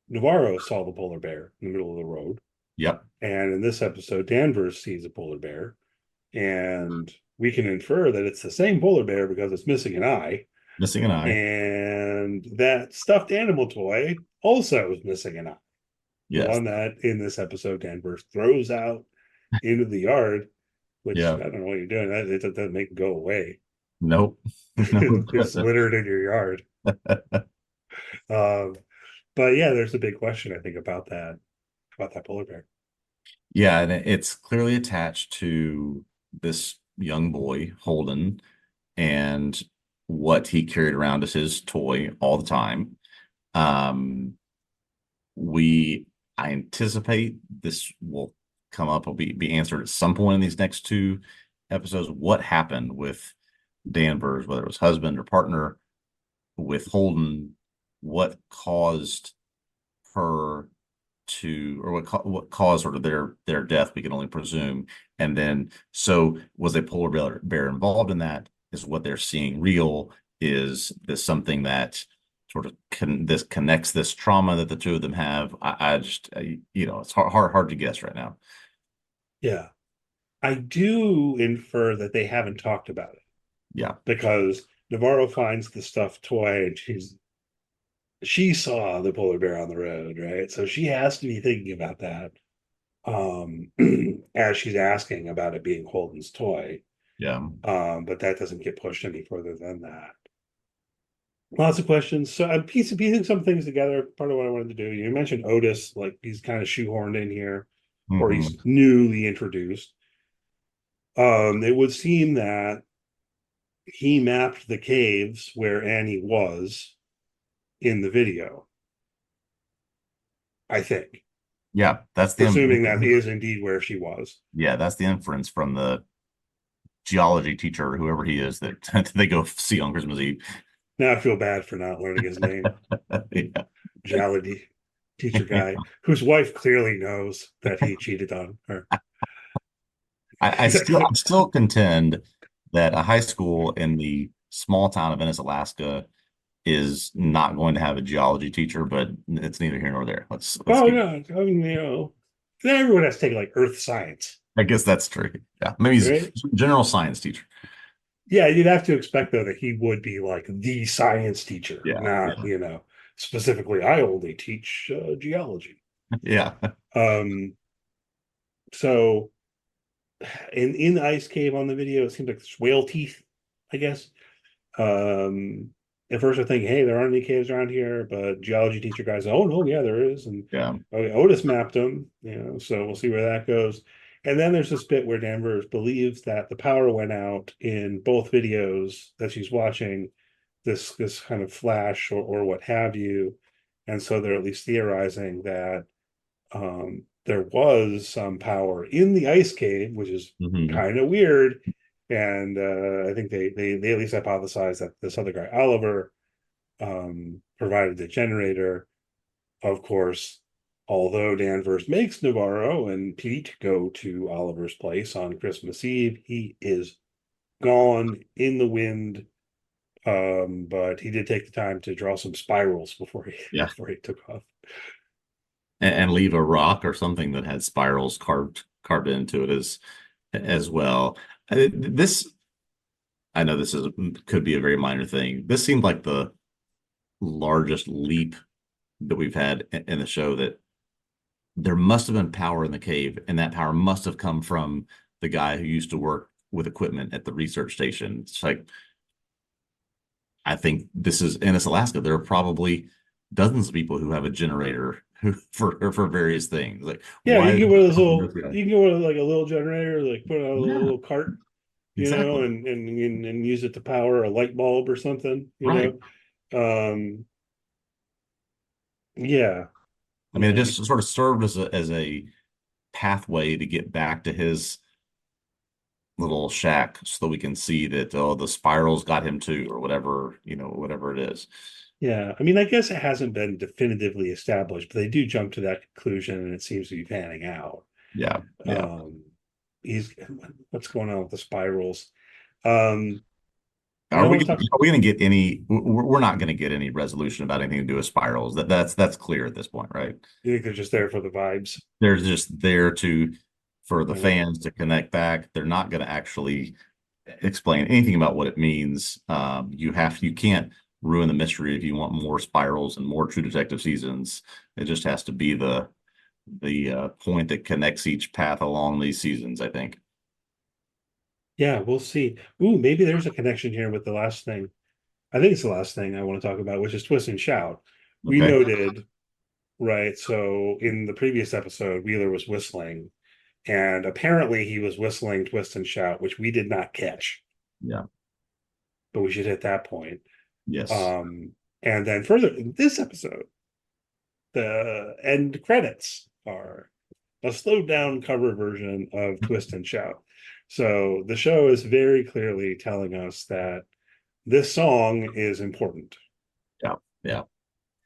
Navarro saw the polar bear in the middle of the road. Yep. And in this episode, Danvers sees a polar bear. And we can infer that it's the same polar bear because it's missing an eye. Missing an eye. And that stuffed animal toy also is missing an eye. The Yes. one that in this episode Danvers throws out into the yard, which Yeah. I don't know what you're doing. It doesn't make it go away. Nope. No. It's littered in your yard. Um, but yeah, there's a big question I think about that polar bear. Yeah, and it's clearly attached to this young boy, Holden, and what he carried around as his toy all the time. Um, I anticipate this will come up, will be answered at some point in these next two episodes. What happened with Danvers, whether it was husband or partner, with Holden, what caused her or what caused sort of their death, we can only presume. And then, so was a polar bear involved in that? Is what they're seeing real? Is this something that sort of this connects this trauma that the two of them have? I just, it's hard to guess right now. Yeah. I do infer that they haven't talked about it Yeah. because Navarro finds the stuffed toy and she saw the polar bear on the road, right? So she has to be thinking about that as she's asking about it being Holden's toy. Yeah. But that doesn't get pushed any further than that. Lots of questions. So I'm piecing some things together. Part of what I wanted to do. You mentioned Otis, like he's kind of shoehorned in here, or Mhm. he's newly introduced. It would seem that he mapped the caves where Annie was in the video. I think, Yeah, that's presuming that is indeed where she was. yeah, that's the inference from the geology teacher or whoever he is that they go see on Christmas Eve. Now I feel bad for not learning his name. Yeah. Geology teacher guy whose wife clearly knows that he cheated on her. I still contend that a high school in the small town of Ennis, Alaska, is not going to have a geology teacher, but it's neither here nor there. Let's Oh keep. no, I mean, everyone has to take like earth science, I guess that's true. Yeah, maybe he's right? general science teacher. Yeah, you'd have to expect though that he would be like the science teacher, Yeah, not yeah, specifically. I only teach geology. yeah, Um, so in the ice cave on the video, it seems like there's whale teeth, I guess. Um, at first I think, hey, there aren't any caves around here, but geology teacher guys, oh no, yeah, there is, and yeah. okay, Otis mapped them, so we'll see where that goes. And then there's this bit where Danvers believes that the power went out in both videos that she's watching, this kind of flash or what have you, and so they're at least theorizing that there was some power in the ice cave, which is Mhm. kind of weird. And I think they at least hypothesize that this other guy, Oliver, provided the generator. Of course, although Danvers makes Navarro and Pete go to Oliver's place on Christmas Eve, he is gone in the wind. But he did take the time to draw some spirals before he Yeah, before he took off. and leave a rock or something that had spirals carved into it as well. This I know this is could be a very minor thing. This seemed like the largest leap that we've had in the show, that there must have been power in the cave, and that power must have come from the guy who used to work with equipment at the research station. It's like, I think this is Ennis, Alaska. There are probably dozens of people who have a generator who for various things. Like, Yeah, you why can is get it one of those something this little, guy? you can get one of like a little generator, like put it on a Yeah, little cart, exactly. and use it to power a light bulb or something, Right. Um, yeah, I mean, it yeah, just sort of served as a pathway to get back to his little shack so that we can see that, oh, the spirals got him too, or whatever, whatever it is. yeah. I mean, I guess it hasn't been definitively established, but they do jump to that conclusion, and it seems to be panning out. Yeah, yeah. Um, he's what's going on with the spirals? Um, Are I we want to gonna, talk. are we going to get any? We're not going to get any resolution about anything to do with spirals. That's clear at this point, right? You think they're just there for the vibes? They're just there for the Uh, fans to connect back. They're not going to actually explain anything about what it means. You can't ruin the mystery if you want more spirals and more True Detective seasons. It just has to be the point that connects each path along these seasons, I think. yeah, we'll see. Ooh, maybe there's a connection here with the last thing. I think it's the last thing I want to talk about, which is Twist and Shout. We Okay. noted, right? So in the previous episode, Wheeler was whistling, and apparently he was whistling Twist and Shout, which we did not catch, Yeah. but we should hit that point. Yes. Um, and then further in this episode, the end credits are a slowed down cover version of Twist and Shout. So the show is very clearly telling us that this song is important. Yeah. Yeah.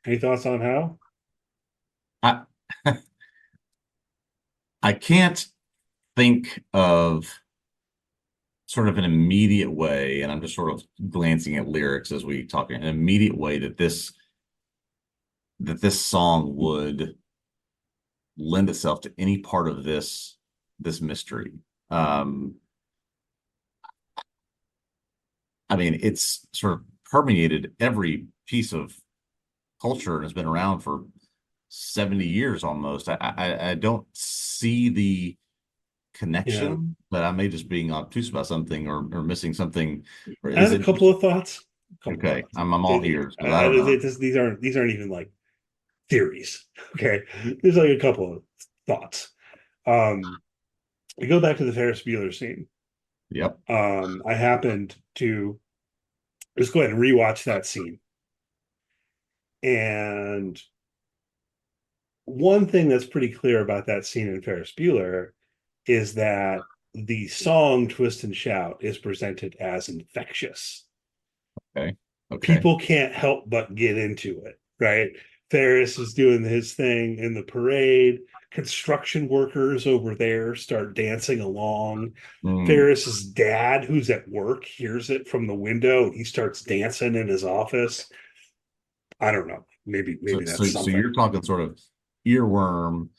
Any thoughts on how? I I can't think of sort of an immediate way, and I'm just sort of glancing at lyrics as we talk, an immediate way that this song would lend itself to any part of this mystery. Um, I mean, it's sort of permeated every piece of culture and has been around for 70 years almost. I don't see the Yeah, connection, but I may just being obtuse about something or missing something. Or I is have a it couple of thoughts. A couple of okay? thoughts. I'm all ears because I don't know. These aren't even like theories. Okay, there's like a couple of thoughts. We go back to the Ferris Bueller scene. Yep. I happened to just go ahead and rewatch that scene. And one thing that's pretty clear about that scene in Ferris Bueller is that the song Twist and Shout is presented as infectious. Okay. People can't help but get into it, right? Ferris is doing his thing in the parade. Construction workers over there start dancing along. Mm. Ferris's dad, who's at work, hears it from the window. He starts dancing in his office. I don't know. Maybe that's So something. you're talking sort of earworm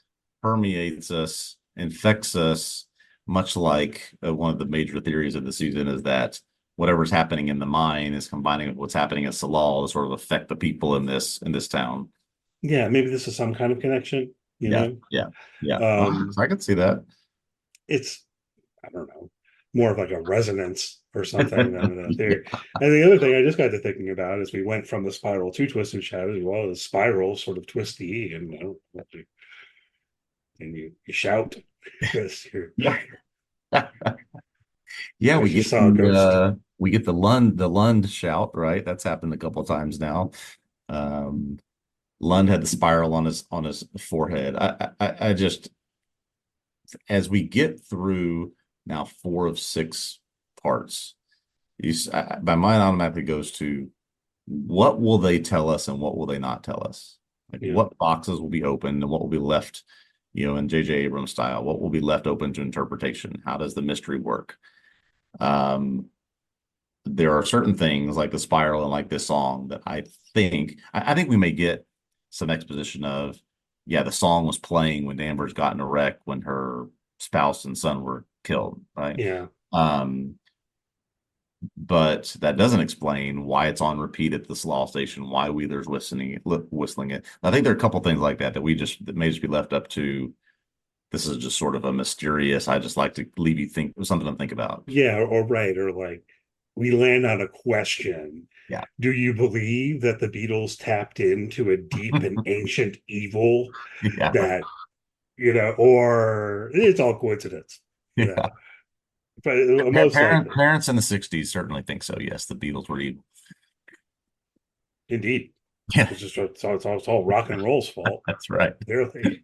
permeates us, infects us, much like one of the major theories of the season is that whatever's happening in the mine is combining with what's happening at Salal to sort of affect the people in this town. Yeah, maybe this is some kind of connection, you Yeah, know. yeah, yeah. Um, I can see that. it's I don't know, more of like a resonance or something than a theory. And the other thing I just got to thinking about is we went from the spiral to Twist and Shout as well. The spiral sort of twisty, and you shout because you're Yeah. Yeah, because you saw a ghost. we get the Lund shout, right? That's happened a couple of times now. Um, Lund had the spiral on his forehead. I just as we get through now 4 of 6 parts, my mind automatically goes to what will they tell us and what will they not tell us? Like Yeah, what boxes will be opened and what will be left, in J.J. Abrams style, what will be left open to interpretation? How does the mystery work? Um, there are certain things like the spiral and like this song that I think we may get some exposition of, yeah, the song was playing when Danvers got in a wreck when her spouse and son were killed, right? yeah, Um, but that doesn't explain why it's on repeat at the Slaw station, why Wheeler's whistling it. I think there are a couple things like that that may just be left up to. This is just sort of a mysterious. I just like to leave you think something to think about. yeah, or right, or like we land on a question. Yeah. Do you believe that the Beatles tapped into a deep and ancient evil Yeah. that or it's all coincidence, Yeah. but most likely, Parents in the 60s certainly think so. Yes, the Beatles were evil. indeed, Yeah, it's all rock and roll's fault. that's right. Clearly,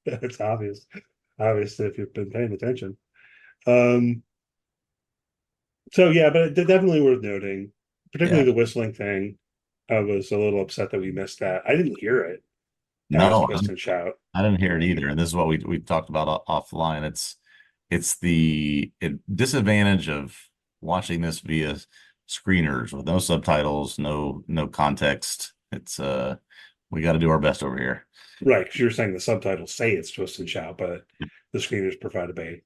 it's obvious if you've been paying attention. Um, so yeah, but it's definitely worth noting, Yeah. particularly the whistling thing. I was a little upset that we missed that. I didn't hear it as No, Twist and Shout. I didn't hear it either. And this is what we talked about offline. It's the disadvantage of watching this via screeners with no subtitles, no context. It's we got to do our best over here. Right, because you're saying the subtitles say it's Twist and Shout, but the screeners provided by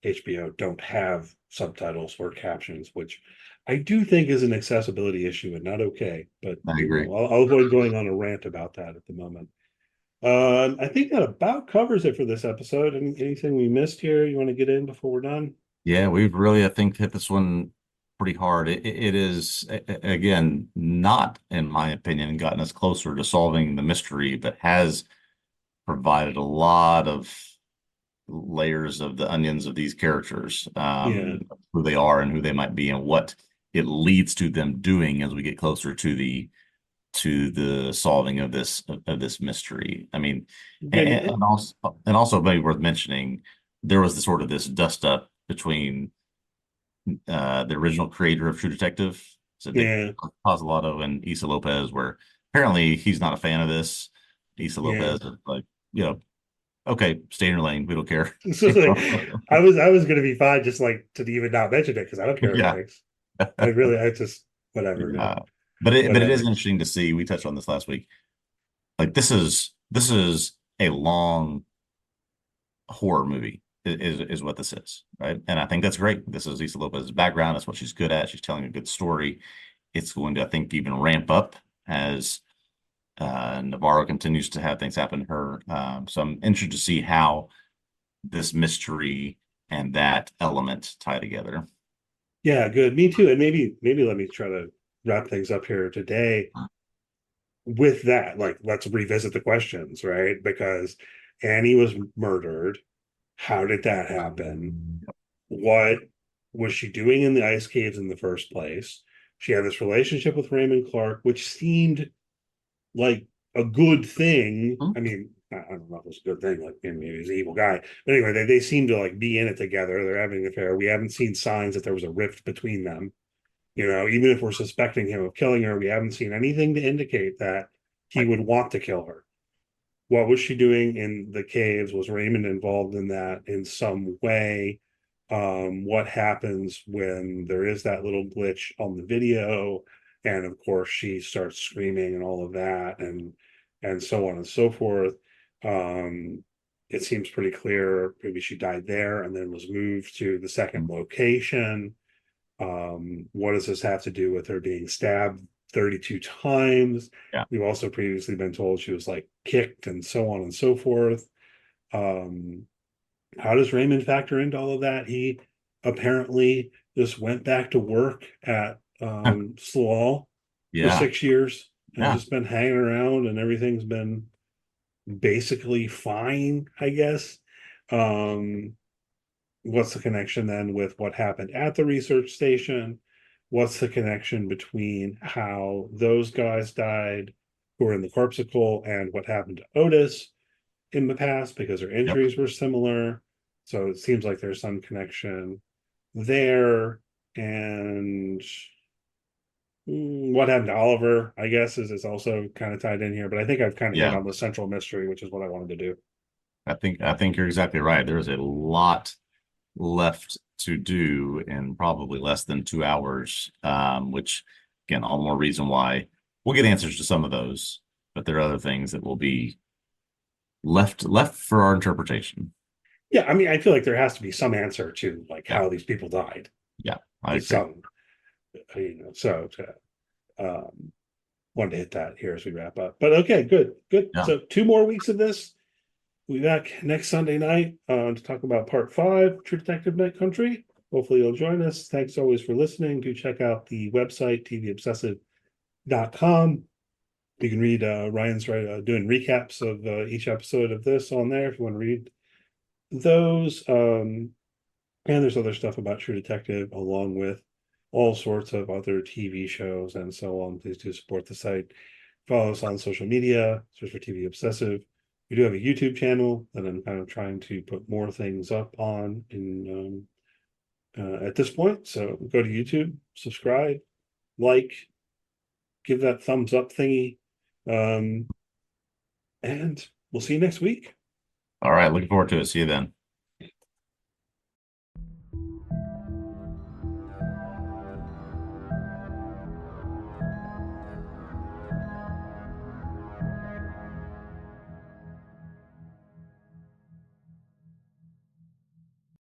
HBO don't have subtitles or captions, which I do think is an accessibility issue and not okay. But I agree. I'll avoid going on a rant about that at the moment. I think that about covers it for this episode. Anything we missed here you want to get in before we're done? Yeah, we've really, I think, hit this one pretty hard. It is, again, not, in my opinion, gotten us closer to solving the mystery, but has provided a lot of layers of the onions of these characters, Yeah, who they are and who they might be, and what it leads to them doing as we get closer to the solving of this mystery. I mean, and also maybe worth mentioning, there was the sort of this dust up between the original creator of True Detective, so Dick yeah, Pazzolatto and Issa Lopez, where apparently he's not a fan of this. Issa yeah. Lopez is like, okay, stay in your lane. We don't care. So it's like I was gonna be fine just like to even not mention it because I don't care what he Yeah. thinks. I just whatever, man. Yeah. But it is Whatever. interesting to see. We touched on this last week. Like this is a long horror movie is what this is, right? And I think that's great. This is Issa Lopez's background. That's what she's good at. She's telling a good story. It's going to, I think, even ramp up as Navarro continues to have things happen to her. So I'm interested to see how this mystery and that element tie together. Yeah, good. Me too. And maybe let me try to wrap things up here today with that. Like, let's revisit the questions, right? Because Annie was murdered. How did that happen? What was she doing in the ice caves in the first place? She had this relationship with Raymond Clark, which seemed like a good thing. Hmm. I mean, I don't know if it's a good thing, like, I mean, he was an evil guy. But anyway, they seem to like be in it together. They're having an affair. We haven't seen signs that there was a rift between them. Even if we're suspecting him of killing her, we haven't seen anything to indicate that he Right. would want to kill her. What was she doing in the caves? Was Raymond involved in that in some way? What happens when there is that little glitch on the video? And of course, she starts screaming and all of that, and so on and so forth. It seems pretty clear maybe she died there and then was moved to the second location. What does this have to do with her being stabbed 32 times? Yeah. We've also previously been told she was like kicked and so on and so forth. Um, how does Raymond factor into all of that? He apparently just went back to work at Slough for Yeah. 6 years and Yeah. just been hanging around, and everything's been basically fine, I guess. Um, what's the connection then with what happened at the research station? What's the connection between how those guys died who were in the corpsicle and what happened to Otis in the past, because their Yep. injuries were similar? So it seems like there's some connection there. And what happened to Oliver, I guess, is also kind of tied in here. But I think I've kind of hit Yeah. on the central mystery, which is what I wanted to do. I think you're exactly right. There's a lot left to do in probably less than 2 hours, which again, all the more reason why we'll get answers to some of those, but there are other things that will be left for our interpretation. Yeah, I mean, I feel like there has to be some answer to like Yeah. how these people died. Yeah, I There's agree. some, so wanted to hit that here as we wrap up. But okay, good. Yeah. So 2 more weeks of this. We'll be back next Sunday night to talk about part 5, True Detective Night Country. Hopefully you'll join us. Thanks always for listening. Do check out the website, TVObscast.com. You can read Ryan's doing recaps of each episode of this on there if you want to read those. And there's other stuff about True Detective, along with all sorts of other TV shows and so on. Please do support the site. Follow us on social media. Search for TV Obsessive. We do have a YouTube channel that I'm kind of trying to put more things up on at this point. So go to YouTube, subscribe, like, give that thumbs up thingy, and we'll see you next week. All right. Looking forward to it. See you then.